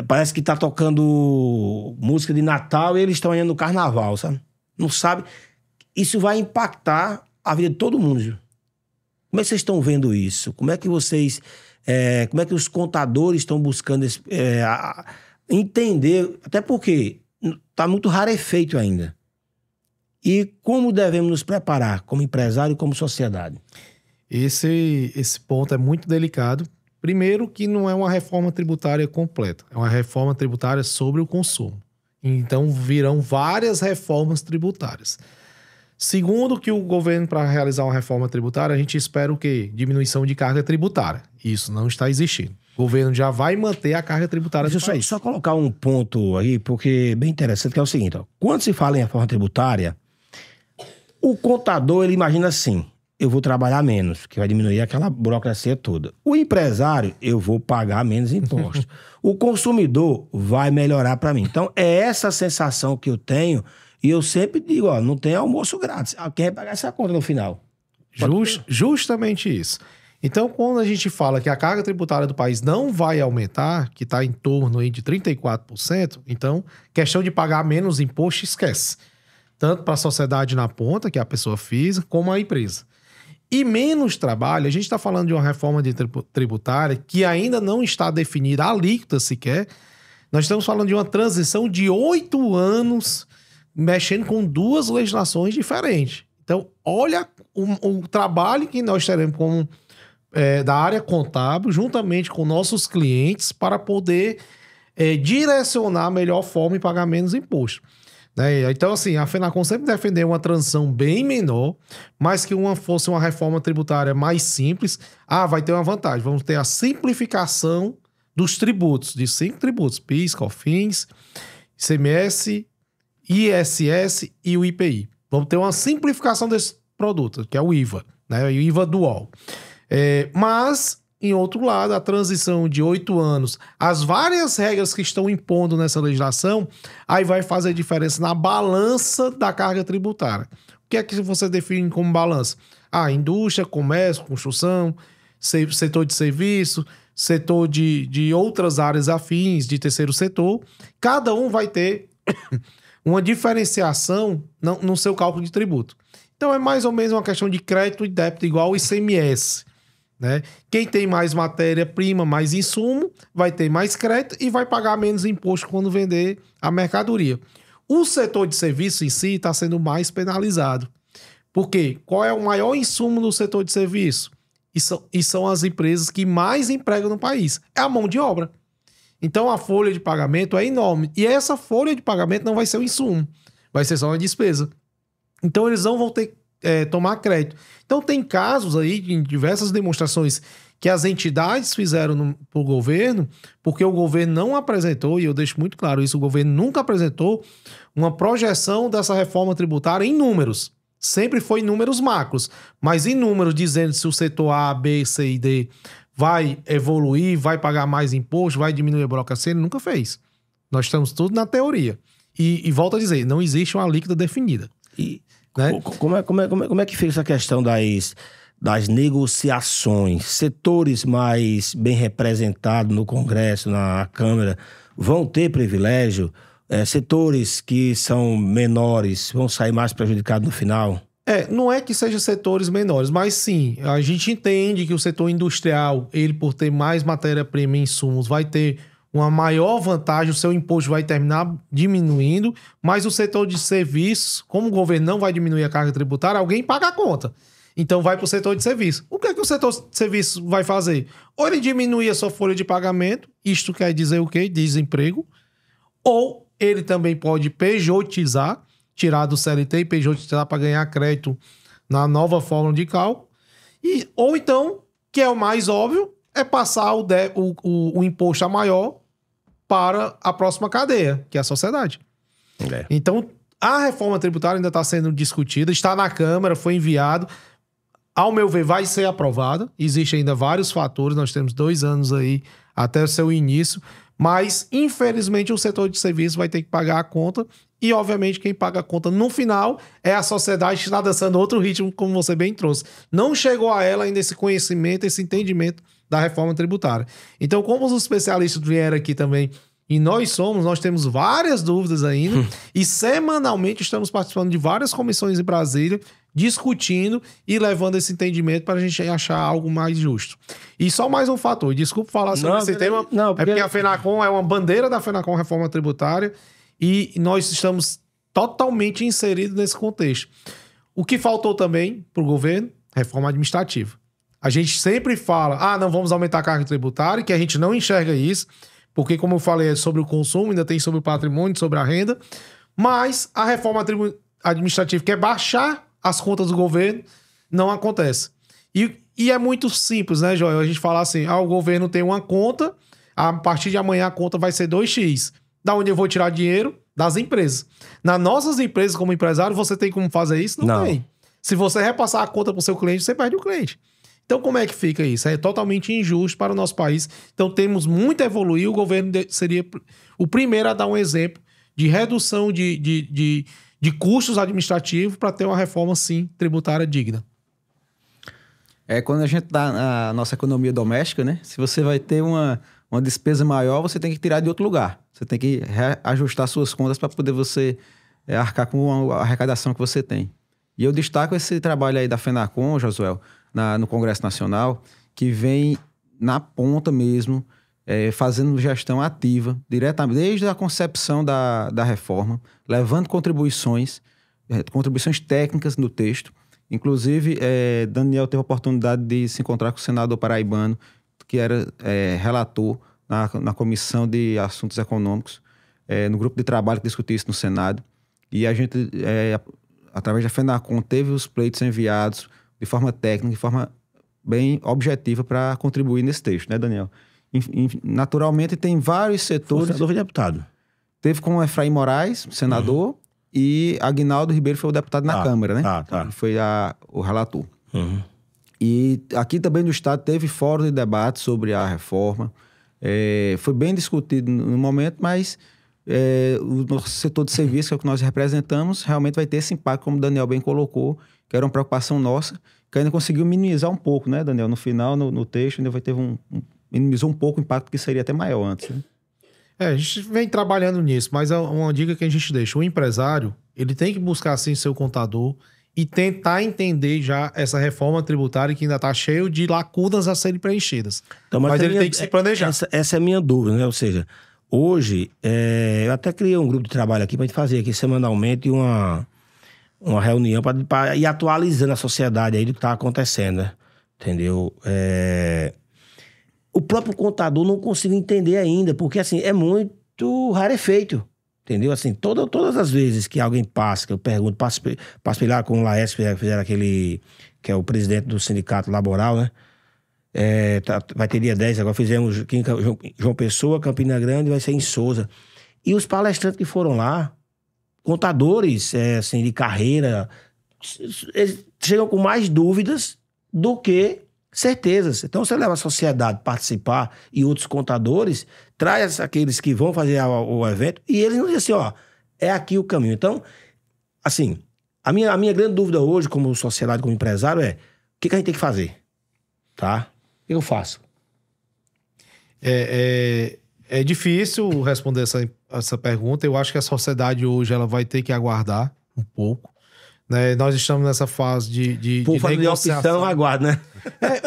parece que tá tocando música de Natal e eles estão indo no carnaval, sabe? Não sabe. Isso vai impactar a vida de todo mundo, viu? Como é que vocês estão vendo isso? Como é que vocês, como é que os contadores estão buscando entender, até porque está muito rarefeito ainda. E como devemos nos preparar como empresário e como sociedade? Esse ponto é muito delicado. Primeiro que não é uma reforma tributária completa, é uma reforma tributária sobre o consumo. Então virão várias reformas tributárias. Segundo, que o governo, para realizar uma reforma tributária, a gente espera o quê? Diminuição de carga tributária. Isso não está existindo. O governo já vai manter a carga tributária do país. Só colocar um ponto aí, porque é bem interessante, que é o seguinte, ó, quando se fala em reforma tributária, o contador, ele imagina assim, eu vou trabalhar menos, que vai diminuir aquela burocracia toda. O empresário, eu vou pagar menos impostos. O consumidor vai melhorar para mim. Então, é essa sensação que eu tenho, e eu sempre digo, ó, não tem almoço grátis. Quem vai pagar essa conta no final? Justamente isso. Então, quando a gente fala que a carga tributária do país não vai aumentar, que está em torno aí de 34%, então, questão de pagar menos imposto, esquece. Tanto para a sociedade na ponta, que é a pessoa física, como a empresa. E menos trabalho, a gente está falando de uma reforma tributária que ainda não está definida a alíquota sequer. Nós estamos falando de uma transição de 8 anos mexendo com 2 legislações diferentes. Então, olha o trabalho que nós teremos como, da área contábil, juntamente com nossos clientes, para poder direcionar a melhor forma e pagar menos imposto. Né? Então, assim, a FENACON sempre defendeu uma transição bem menor, mas que fosse uma reforma tributária mais simples. Vai ter uma vantagem, vamos ter a simplificação dos tributos, de 5 tributos, PIS, COFINS, ICMS, ISS e o IPI. Vamos ter uma simplificação desse produto, que é o IVA, né? O IVA dual. Mas, em outro lado, a transição de 8 anos, as várias regras que estão impondo nessa legislação, aí vai fazer diferença na balança da carga tributária. O que é que você define como balança? Indústria, comércio, construção, setor de serviço, setor de outras áreas afins, de terceiro setor. Cada um vai ter uma diferenciação no seu cálculo de tributo. Então é mais ou menos uma questão de crédito e débito igual ao ICMS. Né? Quem tem mais matéria-prima, mais insumo, vai ter mais crédito e vai pagar menos imposto quando vender a mercadoria. O setor de serviço em si está sendo mais penalizado. Por quê? Qual é o maior insumo no setor de serviço? E são as empresas que mais empregam no país. É a mão de obra. Então a folha de pagamento é enorme. E essa folha de pagamento não vai ser um insumo. Vai ser só uma despesa. Então eles não vão ter tomar crédito. Então tem casos aí, em diversas demonstrações que as entidades fizeram para o governo, porque o governo não apresentou, e eu deixo muito claro isso, o governo nunca apresentou uma projeção dessa reforma tributária em números. Sempre foi em números macros, mas em números dizendo se o setor A, B, C e D vai evoluir, vai pagar mais imposto, vai diminuir a burocracia, ele nunca fez. Nós estamos tudo na teoria. E volto a dizer, não existe uma alíquota definida. E né? como é que fica essa questão das negociações? Setores mais bem representados no Congresso, na Câmara, vão ter privilégio? Setores que são menores vão sair mais prejudicados no final? Não é que sejam setores menores, mas sim, a gente entende que o setor industrial, ele por ter mais matéria-prima e insumos, vai ter uma maior vantagem, o seu imposto vai terminar diminuindo, mas o setor de serviços, como o governo não vai diminuir a carga tributária, alguém paga a conta. Então vai para o setor de serviço. O que é que o setor de serviço vai fazer? Ou ele diminui a sua folha de pagamento, isto quer dizer o quê? Desemprego. Ou ele também pode pejotizar, tirar do CLT e pejotizar para ganhar crédito na nova fórmula de cálculo. Ou então, que é o mais óbvio, é passar o imposto a maior para a próxima cadeia, que é a sociedade. Então, a reforma tributária ainda está sendo discutida, está na Câmara, foi enviado. Ao meu ver, vai ser aprovada. Existem ainda vários fatores, nós temos 2 anos aí até o seu início, mas, infelizmente, o setor de serviços vai ter que pagar a conta e, obviamente, quem paga a conta no final é a sociedade que está dançando outro ritmo, como você bem trouxe. Não chegou a ela ainda esse conhecimento, esse entendimento da reforma tributária. Então, como os especialistas vieram aqui também, e nós temos várias dúvidas ainda, e semanalmente estamos participando de várias comissões em Brasília, discutindo e levando esse entendimento para a gente achar algo mais justo. E só mais um fator, desculpa falar sobre esse tema, porque a FENACON é uma bandeira da FENACON Reforma Tributária e nós estamos totalmente inseridos nesse contexto. O que faltou também para o governo? Reforma administrativa. A gente sempre fala, não vamos aumentar a carga tributária, que a gente não enxerga isso, porque, como eu falei, é sobre o consumo, ainda tem sobre o patrimônio, sobre a renda, mas a reforma administrativa, que é baixar as contas do governo, não acontece. E é muito simples, né, Joel? A gente fala assim, o governo tem uma conta, a partir de amanhã a conta vai ser 2x. Da onde eu vou tirar dinheiro? Das empresas. Nas nossas empresas, como empresário, você tem como fazer isso? Não tem. Se você repassar a conta para o seu cliente, você perde o cliente. Então, como é que fica isso? É totalmente injusto para o nosso país. Então, temos muito a evoluir. O governo seria o primeiro a dar um exemplo de redução de custos administrativos para ter uma reforma, sim, tributária digna. Quando a gente está na nossa economia doméstica, né? Se você vai ter uma despesa maior, você tem que tirar de outro lugar. Você tem que ajustar suas contas para poder você arcar com a arrecadação que você tem. E eu destaco esse trabalho aí da FENACON, Josué, no Congresso Nacional, que vem na ponta mesmo, fazendo gestão ativa, diretamente, desde a concepção da reforma, levando contribuições técnicas no texto. Inclusive, Daniel teve a oportunidade de se encontrar com o senador paraibano, que era relator na Comissão de Assuntos Econômicos, no grupo de trabalho que discutiu isso no Senado. E a gente, através da FENACON, teve os pleitos enviados de forma técnica, de forma bem objetiva para contribuir nesse texto, né, Daniel? Naturalmente, tem vários setores... Senador e deputado. Teve com o Efraim Moraes, senador, e Aguinaldo Ribeiro foi o deputado na Câmara, né? Foi o relator. E aqui também no Estado teve fórum de debate sobre a reforma. Foi bem discutido no momento, mas o nosso setor de serviço, que é o que nós representamos, realmente vai ter esse impacto, como o Daniel bem colocou, que era uma preocupação nossa, que ainda conseguiu minimizar um pouco, né, Daniel? No final, no texto, ainda vai ter minimizou um pouco o impacto que seria até maior antes, né? A gente vem trabalhando nisso, mas é uma dica que a gente deixa. O empresário, ele tem que buscar, assim, seu contador e tentar entender já essa reforma tributária que ainda está cheio de lacunas a serem preenchidas. Então, mas ele tem que se planejar. Essa é a minha dúvida, né? Ou seja, hoje, eu até criei um grupo de trabalho aqui para a gente fazer aqui semanalmente uma reunião para ir atualizando a sociedade aí do que está acontecendo, né? Entendeu? O próprio contador não consigo entender ainda, porque assim, é muito rarefeito, entendeu? Assim, todas as vezes que alguém passa, que eu pergunto, passa lá com o Laércio, fizeram aquele, que é o presidente do sindicato laboral, né? Vai ter dia 10, agora fizemos aqui em João Pessoa, Campina Grande, vai ser em Souza. E os palestrantes que foram lá, contadores assim, de carreira, eles chegam com mais dúvidas do que certezas. Então, você leva a sociedade a participar e outros contadores, traz aqueles que vão fazer o evento e eles não dizem assim, é aqui o caminho. Então, assim, a minha grande dúvida hoje, como sociedade, como empresário, o que a gente tem que fazer? Tá? O que eu faço? É difícil responder essa pergunta. Eu acho que a sociedade hoje ela vai ter que aguardar um pouco. Né? Nós estamos nessa fase de falando de opção, aguarda, né?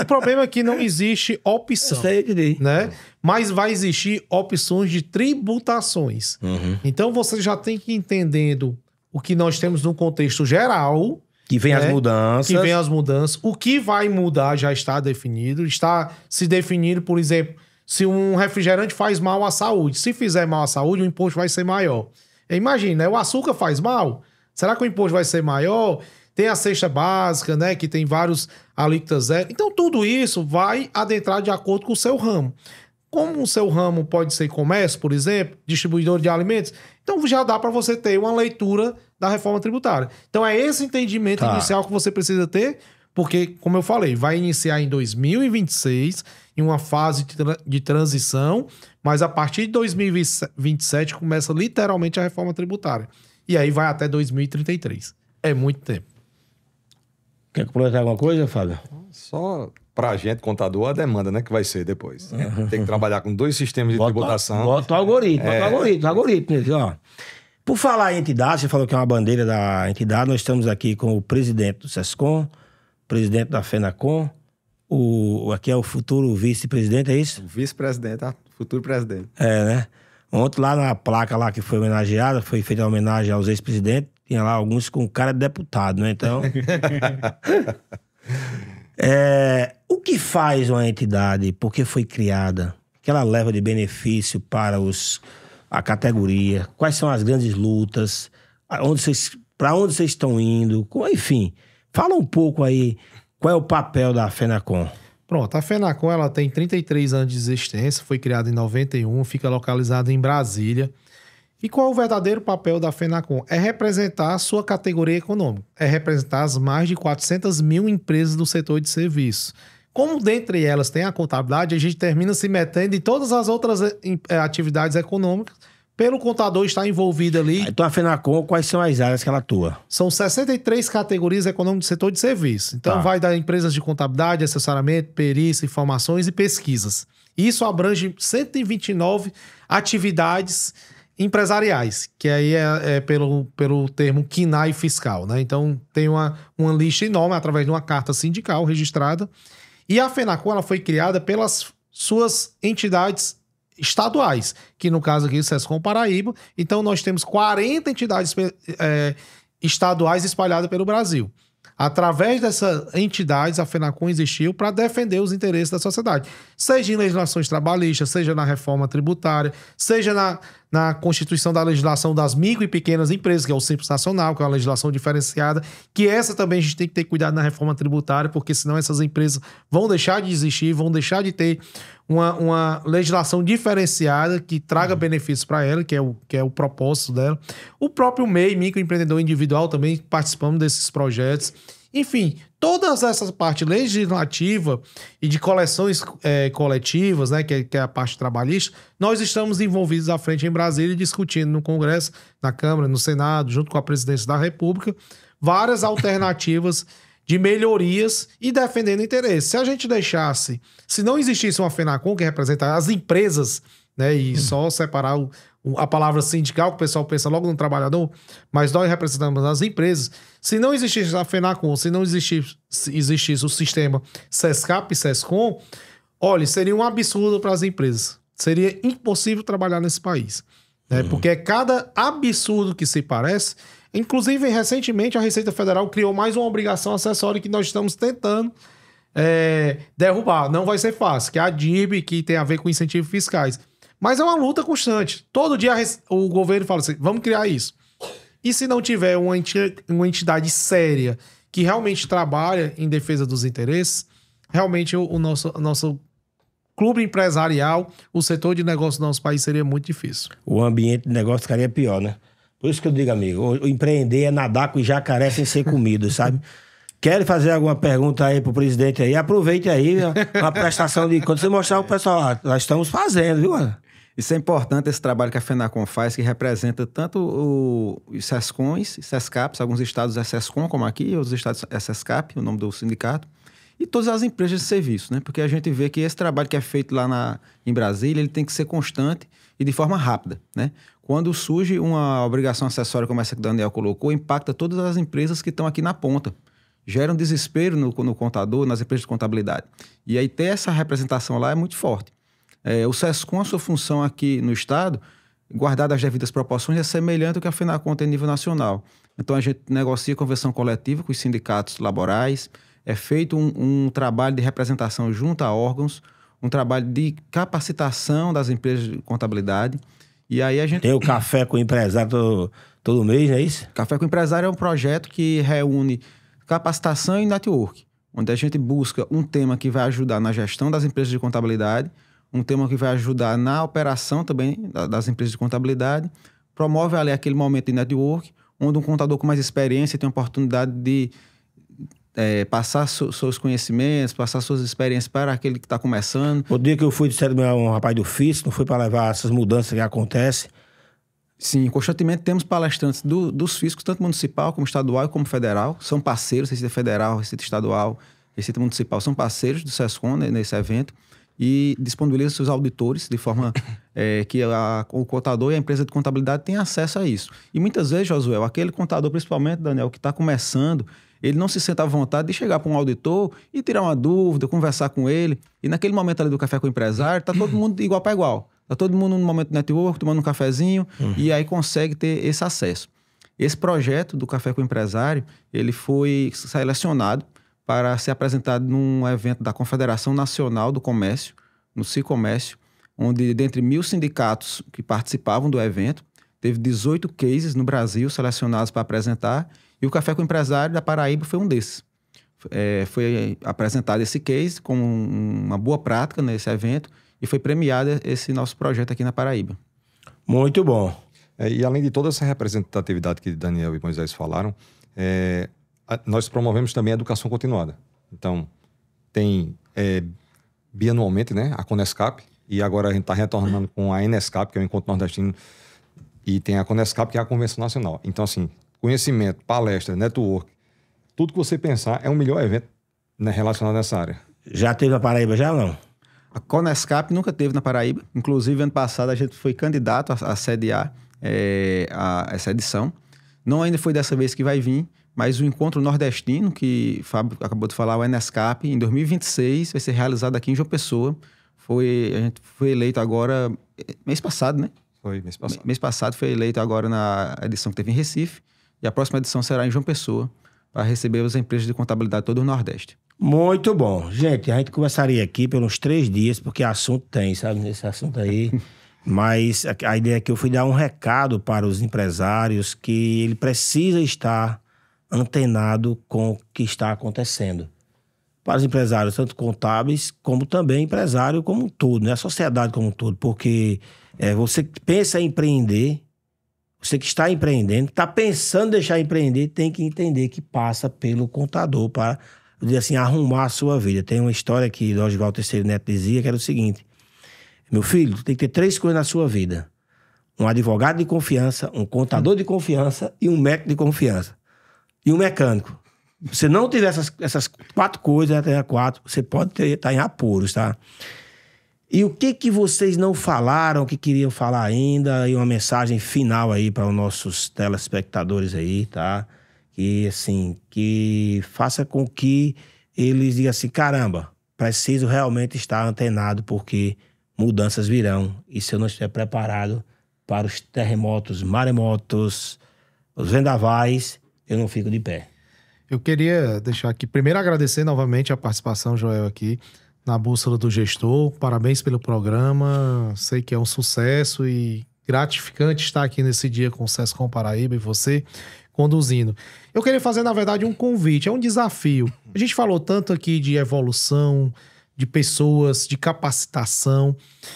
O problema é que não existe opção. Eu sei, né? Mas vai existir opções de tributações. Então você já tem que ir entendendo o que nós temos no contexto geral. Que vem as mudanças. Que vem as mudanças. O que vai mudar já está definido. Está se definindo, por exemplo, se um refrigerante faz mal à saúde. Se fizer mal à saúde, o imposto vai ser maior. Imagina, o açúcar faz mal? Será que o imposto vai ser maior? Tem a cesta básica, né? Que tem vários alíquotas zero. Então, tudo isso vai adentrar de acordo com o seu ramo. Como o seu ramo pode ser comércio, por exemplo, distribuidor de alimentos, então já dá para você ter uma leitura da reforma tributária. Então, é esse entendimento inicial que você precisa ter, porque, como eu falei, vai iniciar em 2026, em uma fase de transição, mas a partir de 2027 começa literalmente a reforma tributária. E aí vai até 2033. É muito tempo. Quer completar alguma coisa, Fábio? Só pra gente, contador, a demanda, né? Que vai ser depois. Tem que trabalhar com 2 sistemas de tributação. Bota o algoritmo. Ó. Por falar em entidade, você falou que é uma bandeira da entidade, nós estamos aqui com o presidente do SESCOM, presidente da FENACON, aqui é o futuro vice-presidente, é isso? Vice-presidente, futuro presidente. Né? Ontem lá na placa lá que foi homenageada, foi feita a homenagem aos ex-presidentes, tinha lá alguns com cara de deputado, né? Então... o que faz uma entidade, por que foi criada, que ela leva de benefício para a categoria, quais são as grandes lutas, para onde vocês estão indo, enfim, fala um pouco aí, qual é o papel da FENACON? Pronto, a FENACON ela tem 33 anos de existência, foi criada em 91, fica localizada em Brasília. E qual é o verdadeiro papel da FENACON? É representar a sua categoria econômica, é representar as mais de 400 mil empresas do setor de serviços. Como dentre elas tem a contabilidade, a gente termina se metendo em todas as outras atividades econômicas, pelo contador estar envolvido ali. Então a FENACON, quais são as áreas que ela atua? São 63 categorias econômicas do setor de serviços. Então vai da empresas de contabilidade, assessoramento, perícia, informações e pesquisas. Isso abrange 129 atividades empresariais, que aí é pelo termo KINAI fiscal, né? Então tem uma lista enorme através de uma carta sindical registrada. E a FENACON ela foi criada pelas suas entidades estaduais, que no caso aqui o SESCOM Paraíba. Então nós temos 40 entidades estaduais espalhadas pelo Brasil. Através dessas entidades, a FENACON existiu para defender os interesses da sociedade. Seja em legislações trabalhistas, seja na reforma tributária, seja na constituição da legislação das micro e pequenas empresas, que é o Simples Nacional, que é uma legislação diferenciada, que essa também a gente tem que ter cuidado na reforma tributária, porque senão essas empresas vão deixar de existir, vão deixar de ter uma legislação diferenciada que traga benefícios para ela, que é o propósito dela. O próprio MEI, microempreendedor individual, também participamos desses projetos. Enfim, todas essas partes legislativa e de coleções coletivas, né, que é a parte trabalhista, nós estamos envolvidos à frente em Brasília, discutindo no Congresso, na Câmara, no Senado, junto com a Presidência da República, várias alternativas de melhorias e defendendo interesses. Se a gente deixasse, se não existisse uma FENACON que representa as empresas, né, e só separar a palavra sindical, que o pessoal pensa logo no trabalhador, mas nós representamos as empresas. Se não existisse a FENACON, se não existisse o sistema SESCAP e SESCOM, olha, seria um absurdo para as empresas. Seria impossível trabalhar nesse país. Né? Porque é cada absurdo que se parece. Inclusive, recentemente, a Receita Federal criou mais uma obrigação acessória que nós estamos tentando derrubar. Não vai ser fácil, que é a DIRB, que tem a ver com incentivos fiscais. Mas é uma luta constante. Todo dia o governo fala assim, vamos criar isso. E se não tiver uma entidade séria que realmente trabalha em defesa dos interesses, realmente o nosso clube empresarial, o setor de negócio do nosso país seria muito difícil. O ambiente de negócio ficaria pior, né? Por isso que eu digo, amigo, o empreender é nadar com jacaré sem ser comido, sabe? Querem fazer alguma pergunta aí pro presidente aí? Aproveite aí uma prestação de... Quando você mostrar o pessoal, nós estamos fazendo, viu, mano? Isso é importante, esse trabalho que a FENACON faz, que representa tanto os SESCONs, SESCAPs, alguns estados é SESCON, como aqui, outros estados é SESCAP, o nome do sindicato, e todas as empresas de serviço, né? Porque a gente vê que esse trabalho que é feito lá em Brasília, ele tem que ser constante e de forma rápida, né? Quando surge uma obrigação acessória como essa que o Daniel colocou, impacta todas as empresas que estão aqui na ponta. Gera um desespero no contador, nas empresas de contabilidade. E aí ter essa representação lá é muito forte. O SESCON, a sua função aqui no Estado, guardada as devidas proporções, é semelhante ao que a FENACON tem a nível nacional. Então, a gente negocia convenção coletiva com os sindicatos laborais, é feito um trabalho de representação junto a órgãos, um trabalho de capacitação das empresas de contabilidade. E aí a gente... Tem o Café com o Empresário todo mês, não é isso? Café com o Empresário é um projeto que reúne capacitação e network, onde a gente busca um tema que vai ajudar na gestão das empresas de contabilidade, um tema que vai ajudar na operação também das empresas de contabilidade, promove ali aquele momento de network, onde um contador com mais experiência tem a oportunidade de passar seus conhecimentos, passar suas experiências para aquele que está começando. O dia que eu fui, disseram um rapaz do FIS, não foi para levar essas mudanças que acontecem? Sim, constantemente temos palestrantes dos fiscos, tanto municipal como estadual e como federal. São parceiros, Receita Federal, Receita Estadual, Receita Municipal, são parceiros do SESCON, né, nesse evento, e disponibilizam seus auditores de forma que o contador e a empresa de contabilidade tenham acesso a isso. E muitas vezes, Josué, aquele contador, principalmente, Daniel, que está começando, ele não se sente à vontade de chegar para um auditor e tirar uma dúvida, conversar com ele. E naquele momento ali do Café com o Empresário, está todo mundo igual para igual. Está todo mundo no momento do network, tomando um cafezinho, e aí consegue ter esse acesso. Esse projeto do Café com o Empresário, ele foi selecionado para ser apresentado num evento da Confederação Nacional do Comércio, no Cicomércio, onde dentre 1.000 sindicatos que participavam do evento, teve 18 cases no Brasil selecionados para apresentar, e o Café com o Empresário da Paraíba foi um desses. Foi apresentado esse case como uma boa prática nesse evento, e foi premiado esse nosso projeto aqui na Paraíba. Muito bom. E além de toda essa representatividade que Daniel e Moisés falaram, nós promovemos também a educação continuada. Então, tem bianualmente, né, a Conescap, e agora a gente está retornando com a Enescap, que é o Encontro Nordestino, e tem a Conescap, que é a Convenção Nacional. Então, assim, conhecimento, palestra, network, tudo que você pensar é o melhor evento, né, relacionado a essa área. Já teve na Paraíba já ou não? A Conescap nunca teve na Paraíba. Inclusive, ano passado, a gente foi candidato a sediar essa edição. Não ainda foi dessa vez que vai vir, mas o Encontro Nordestino, que o Fábio acabou de falar, o Enescap, em 2026, vai ser realizado aqui em João Pessoa. A gente foi eleito agora, mês passado, né? Foi, mês passado. Mês passado foi eleito agora na edição que teve em Recife. E a próxima edição será em João Pessoa, para receber as empresas de contabilidade todo o Nordeste. Muito bom. Gente, a gente conversaria aqui pelos 3 dias, porque assunto tem, sabe? Esse assunto aí. Mas a ideia é que eu fui dar um recado para os empresários que ele precisa estar antenado com o que está acontecendo. Para os empresários, tanto contábeis, como também empresário como um todo, né? A sociedade como um todo. Porque você que pensa em empreender, você que está empreendendo, está pensando em deixar empreender, tem que entender que passa pelo contador para, dizer assim, arrumar a sua vida. Tem uma história que Dorival III Neto dizia, que era o seguinte: meu filho, tu tem que ter 3 coisas na sua vida: um advogado de confiança, um contador de confiança e um médico de confiança. E um mecânico. Se você não tiver essas 4 coisas, até 4, você pode estar em apuros, tá? E o que vocês não falaram, que queriam falar ainda, e uma mensagem final aí para os nossos telespectadores aí, tá? Que, assim, que faça com que eles digam assim: caramba, preciso realmente estar antenado, porque mudanças virão. E se eu não estiver preparado para os terremotos, maremotos, os vendavais, eu não fico de pé. Eu queria deixar aqui, primeiro agradecer novamente a participação, Joel, aqui na Bússola do Gestor. Parabéns pelo programa. Sei que é um sucesso e gratificante estar aqui nesse dia com o Sescom Paraíba e você conduzindo. Eu queria fazer, na verdade, um convite, é um desafio. A gente falou tanto aqui de evolução, de pessoas, de capacitação.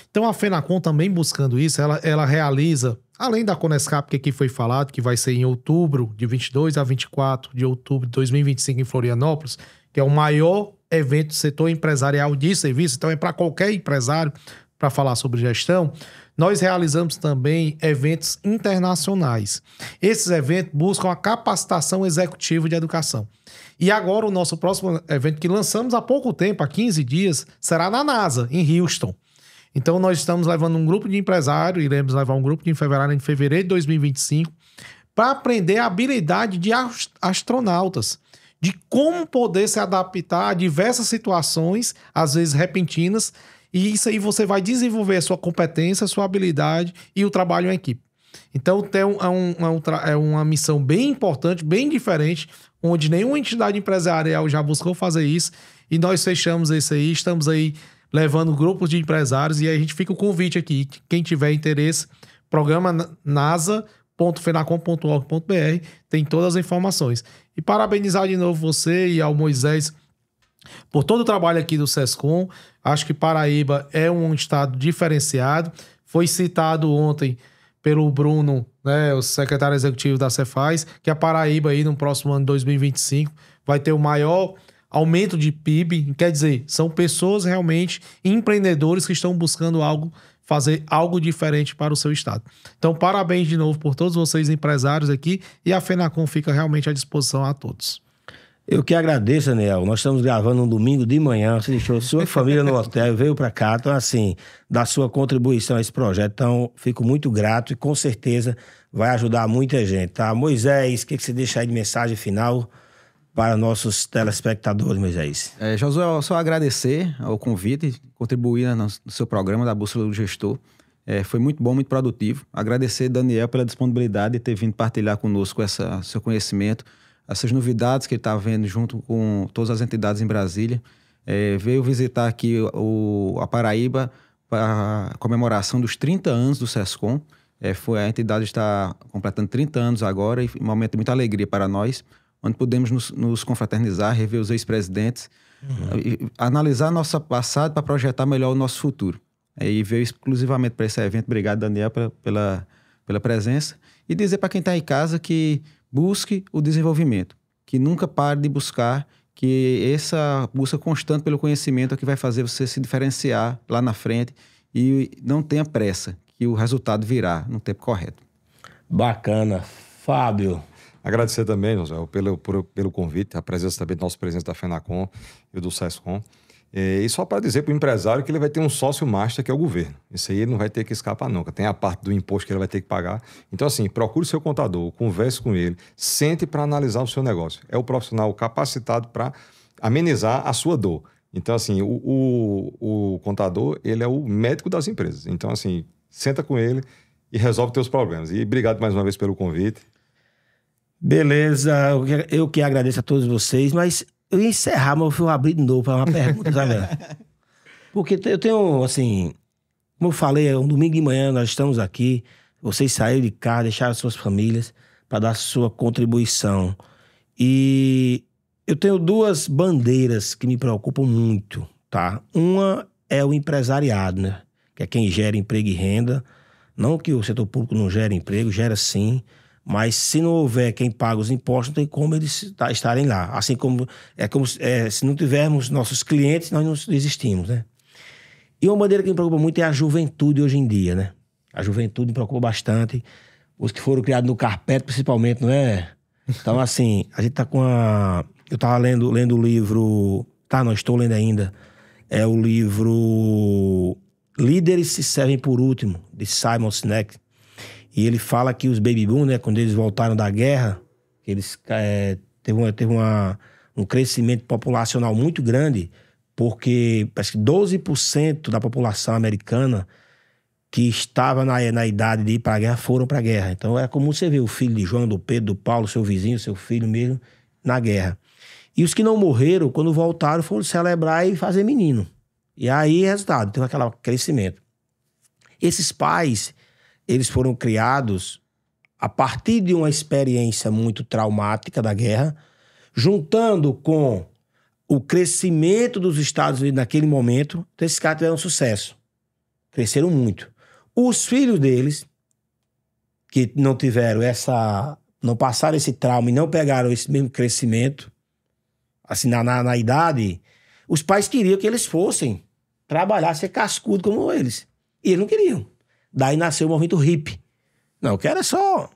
Então, a FENACON também buscando isso, ela realiza, além da Conescap, que aqui foi falado, que vai ser em outubro, de 22 a 24 de outubro de 2025 em Florianópolis, que é o maior evento do setor empresarial de serviço, então é para qualquer empresário para falar sobre gestão. Nós realizamos também eventos internacionais. Esses eventos buscam a capacitação executiva de educação. E agora o nosso próximo evento, que lançamos há pouco tempo, há 15 dias, será na NASA, em Houston. Então nós estamos levando um grupo de empresários, iremos levar um grupo em fevereiro de 2025, para aprender a habilidade de astronautas, de como poder se adaptar a diversas situações, às vezes repentinas, e isso aí você vai desenvolver a sua competência, a sua habilidade e o trabalho em equipe. Então é uma missão bem importante, bem diferente, onde nenhuma entidade empresarial já buscou fazer isso, e nós fechamos isso aí, estamos aí levando grupos de empresários, e aí a gente fica o convite aqui, quem tiver interesse, programa nasa.fenacom.org.br, tem todas as informações. E parabenizar de novo você e ao Moisés por todo o trabalho aqui do Sescom. Acho que Paraíba é um estado diferenciado. Foi citado ontem pelo Bruno, né, o secretário executivo da Cefaz, que a Paraíba aí no próximo ano de 2025 vai ter o maior aumento de PIB. Quer dizer, são pessoas realmente, empreendedores que estão buscando fazer algo diferente para o seu estado. Então, parabéns de novo por todos vocês empresários aqui, e a FENACON fica realmente à disposição a todos. Eu que agradeço, Daniel. Nós estamos gravando um domingo de manhã. Você deixou sua família no hotel, veio para cá. Então, assim, da sua contribuição a esse projeto. Então, fico muito grato e com certeza vai ajudar muita gente, tá? Moisés, o que você deixa aí de mensagem final para nossos telespectadores, Moisés? Josué, eu só agradecer ao convite, contribuir no seu programa da Bússola do Gestor. Foi muito bom, muito produtivo. Agradecer, Daniel, pela disponibilidade de ter vindo partilhar conosco seu conhecimento, essas novidades que ele está vendo junto com todas as entidades em Brasília. Veio visitar aqui a Paraíba para a comemoração dos 30 anos do Sescom. A entidade está completando 30 anos agora, e um momento de muita alegria para nós, onde podemos nos confraternizar, rever os ex-presidentes, e analisar nosso passado para projetar melhor o nosso futuro. E veio exclusivamente para esse evento. Obrigado, Daniel, pela presença. E dizer para quem está em casa que busque o desenvolvimento, que nunca pare de buscar, que essa busca constante pelo conhecimento é que vai fazer você se diferenciar lá na frente, e não tenha pressa, que o resultado virá no tempo correto. Bacana. Fábio. Agradecer também, José, pelo convite, a presença também do nosso presidente da FENACON e do Sescom. E só para dizer para o empresário que ele vai ter um sócio master, que é o governo. Isso aí ele não vai ter que escapar nunca. Tem a parte do imposto que ele vai ter que pagar. Então, assim, procure o seu contador, converse com ele, sente para analisar o seu negócio. É o profissional capacitado para amenizar a sua dor. Então, assim, o contador, ele é o médico das empresas. Então, assim, senta com ele e resolve teus problemas. E obrigado mais uma vez pelo convite. Beleza, eu que agradeço a todos vocês, mas eu ia encerrar, mas eu fui abrir de novo para uma pergunta, sabe? Porque eu tenho, assim, como eu falei, um domingo de manhã nós estamos aqui, vocês saíram de casa, deixaram suas famílias para dar sua contribuição. E eu tenho duas bandeiras que me preocupam muito, tá? Uma é o empresariado, né? Que é quem gera emprego e renda. Não que o setor público não gere emprego, gera sim. Mas se não houver quem paga os impostos, não tem como eles estarem lá. Assim como se não tivermos nossos clientes, nós não existimos, né? E uma bandeira que me preocupa muito é a juventude hoje em dia, né? A juventude me preocupa bastante. Os que foram criados no carpete, principalmente, não é? Então, assim, a gente tá com a... Eu tava lendo o livro... Não estou lendo ainda. É o livro Líderes se Servem por Último, de Simon Sinek. E ele fala que os baby boom, né, quando eles voltaram da guerra, eles teve um crescimento populacional muito grande, porque parece que 12% da população americana que estava na idade de ir para a guerra foram para a guerra. Então é comum você ver o filho de João, do Pedro, do Paulo, seu vizinho, seu filho mesmo, na guerra. E os que não morreram, quando voltaram, foram celebrar e fazer menino. E aí, resultado, teve aquele crescimento. Esses pais eles foram criados a partir de uma experiência muito traumática da guerra, juntando com o crescimento dos Estados Unidos naquele momento, então esses caras tiveram sucesso. Cresceram muito. Os filhos deles, que não tiveram não passaram esse trauma e não pegaram esse mesmo crescimento, assim, na idade, os pais queriam que eles fossem trabalhar, ser cascudo como eles. E eles não queriam. Daí nasceu o movimento hippie. Não, eu quero é só...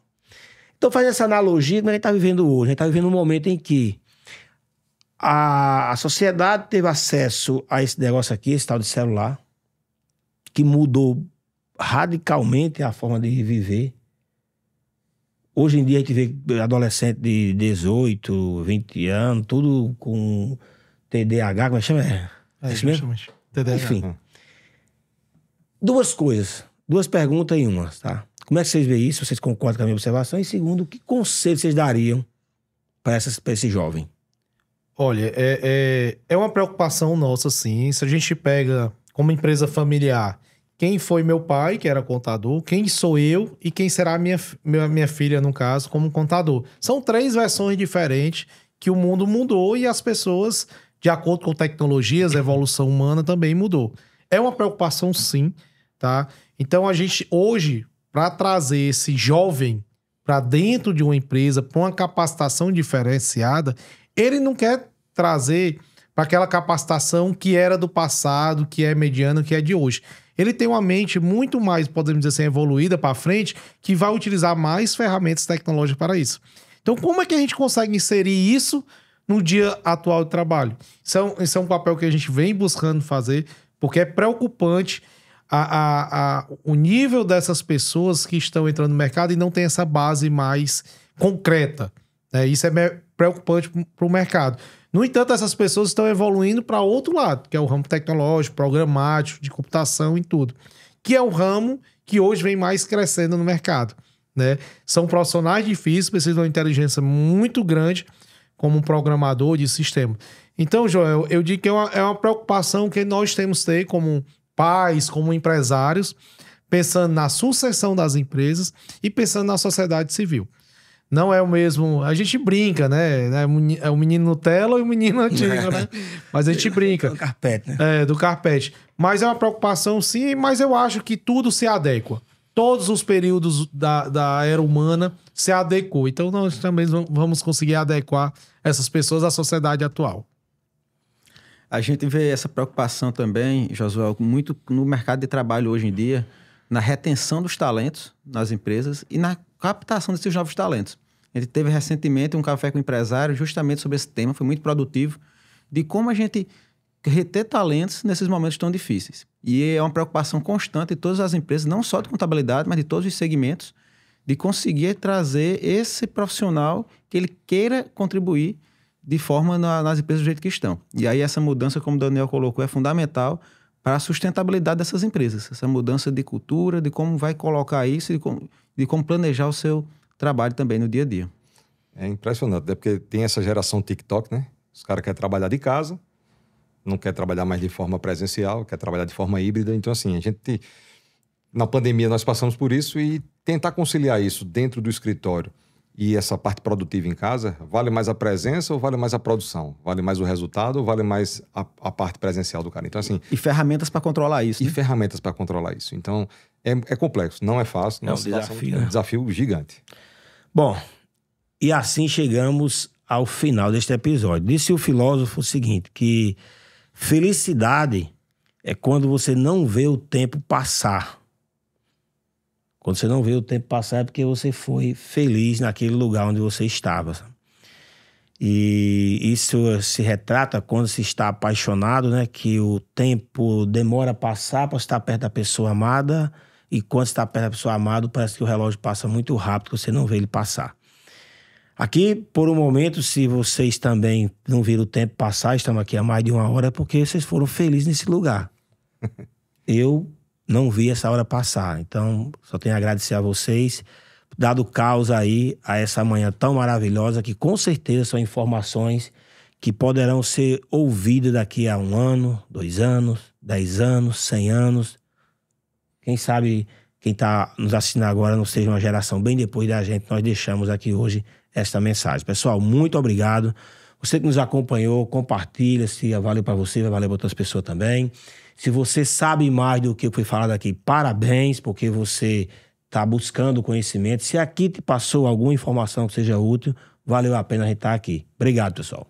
Então, fazendo essa analogia, como a gente está vivendo hoje? A gente está vivendo um momento em que a sociedade teve acesso a esse negócio aqui, esse tal de celular, que mudou radicalmente a forma de viver. Hoje em dia a gente vê adolescente de 18, 20 anos, tudo com TDAH, como é que chama? É isso mesmo? TDAH. Enfim. Duas coisas, duas perguntas em uma, tá? Como é que vocês veem isso? Vocês concordam com a minha observação? E segundo, que conselho vocês dariam para esse jovem? Olha, é uma preocupação nossa, sim. Se a gente pega como empresa familiar, quem foi meu pai, que era contador, quem sou eu e quem será minha filha, no caso, como contador. São 3 versões diferentes que o mundo mudou e as pessoas, de acordo com tecnologias, a evolução humana também mudou. É uma preocupação, sim, tá? Então, a gente, hoje, para trazer esse jovem para dentro de uma empresa, para uma capacitação diferenciada, ele não quer trazer para aquela capacitação que era do passado, que é mediana, que é de hoje. Ele tem uma mente muito mais, podemos dizer assim, evoluída para frente, que vai utilizar mais ferramentas tecnológicas para isso. Então, como é que a gente consegue inserir isso no dia atual de trabalho? Isso é um papel que a gente vem buscando fazer, porque é preocupante o nível dessas pessoas que estão entrando no mercado e não tem essa base mais concreta. Isso é preocupante para o mercado. No entanto, essas pessoas estão evoluindo para outro lado, que é o ramo tecnológico, programático, de computação e tudo. Que é o ramo que hoje vem mais crescendo no mercado, né? São profissionais difíceis, precisam de uma inteligência muito grande como um programador de sistema. Então, Joel, eu digo que é uma preocupação que nós temos que ter como pais, como empresários, pensando na sucessão das empresas e pensando na sociedade civil. Não é o mesmo... A gente brinca, né? É o menino Nutella e o menino antigo, né? Mas a gente brinca. Do carpete, né? Do carpete. Mas é uma preocupação, sim, mas eu acho que tudo se adequa. Todos os períodos da era humana se adequou. Então, nós também vamos conseguir adequar essas pessoas à sociedade atual. A gente vê essa preocupação também, Josué, muito no mercado de trabalho hoje em dia, na retenção dos talentos nas empresas e na captação desses novos talentos. A gente teve recentemente um café com o empresário justamente sobre esse tema, foi muito produtivo, de como a gente reter talentos nesses momentos tão difíceis. E é uma preocupação constante de todas as empresas, não só de contabilidade, mas de todos os segmentos, de conseguir trazer esse profissional que ele queira contribuir de forma nas empresas do jeito que estão. E aí essa mudança, como o Daniel colocou, é fundamental para a sustentabilidade dessas empresas. Essa mudança de cultura, de como vai colocar isso, de como planejar o seu trabalho também no dia a dia. É impressionante, né? Porque tem essa geração TikTok, né? Os caras querem trabalhar de casa, não quer trabalhar mais de forma presencial, quer trabalhar de forma híbrida. Então, assim, na pandemia nós passamos por isso e tentar conciliar isso dentro do escritório e essa parte produtiva em casa, vale mais a presença ou vale mais a produção? Vale mais o resultado ou vale mais a parte presencial do cara? Então, assim... E ferramentas para controlar isso, né? E ferramentas para controlar isso. Então, é complexo, não é fácil. É um desafio, né? É um desafio gigante. Bom, e assim chegamos ao final deste episódio. Disse o filósofo o seguinte, que felicidade é quando você não vê o tempo passar. Quando você não vê o tempo passar é porque você foi feliz naquele lugar onde você estava. E isso se retrata quando se está apaixonado, né? Que o tempo demora a passar para estar perto da pessoa amada, e quando você está perto da pessoa amada, parece que o relógio passa muito rápido, que você não vê ele passar. Aqui, por um momento, se vocês também não viram o tempo passar, estamos aqui há mais de 1 hora, é porque vocês foram felizes nesse lugar. Eu não vi essa hora passar. Então, só tenho a agradecer a vocês, dado causa aí a essa manhã tão maravilhosa, que com certeza são informações que poderão ser ouvidas daqui a 1 ano, 2 anos, 10 anos, 100 anos. Quem sabe quem está nos assistindo agora não seja uma geração bem depois da gente, nós deixamos aqui hoje esta mensagem. Pessoal, muito obrigado. Você que nos acompanhou, compartilha, se valeu para você, vai valer para outras pessoas também. Se você sabe mais do que foi falado aqui, parabéns, porque você está buscando conhecimento. Se aqui te passou alguma informação que seja útil, valeu a pena a gente estar aqui. Obrigado, pessoal.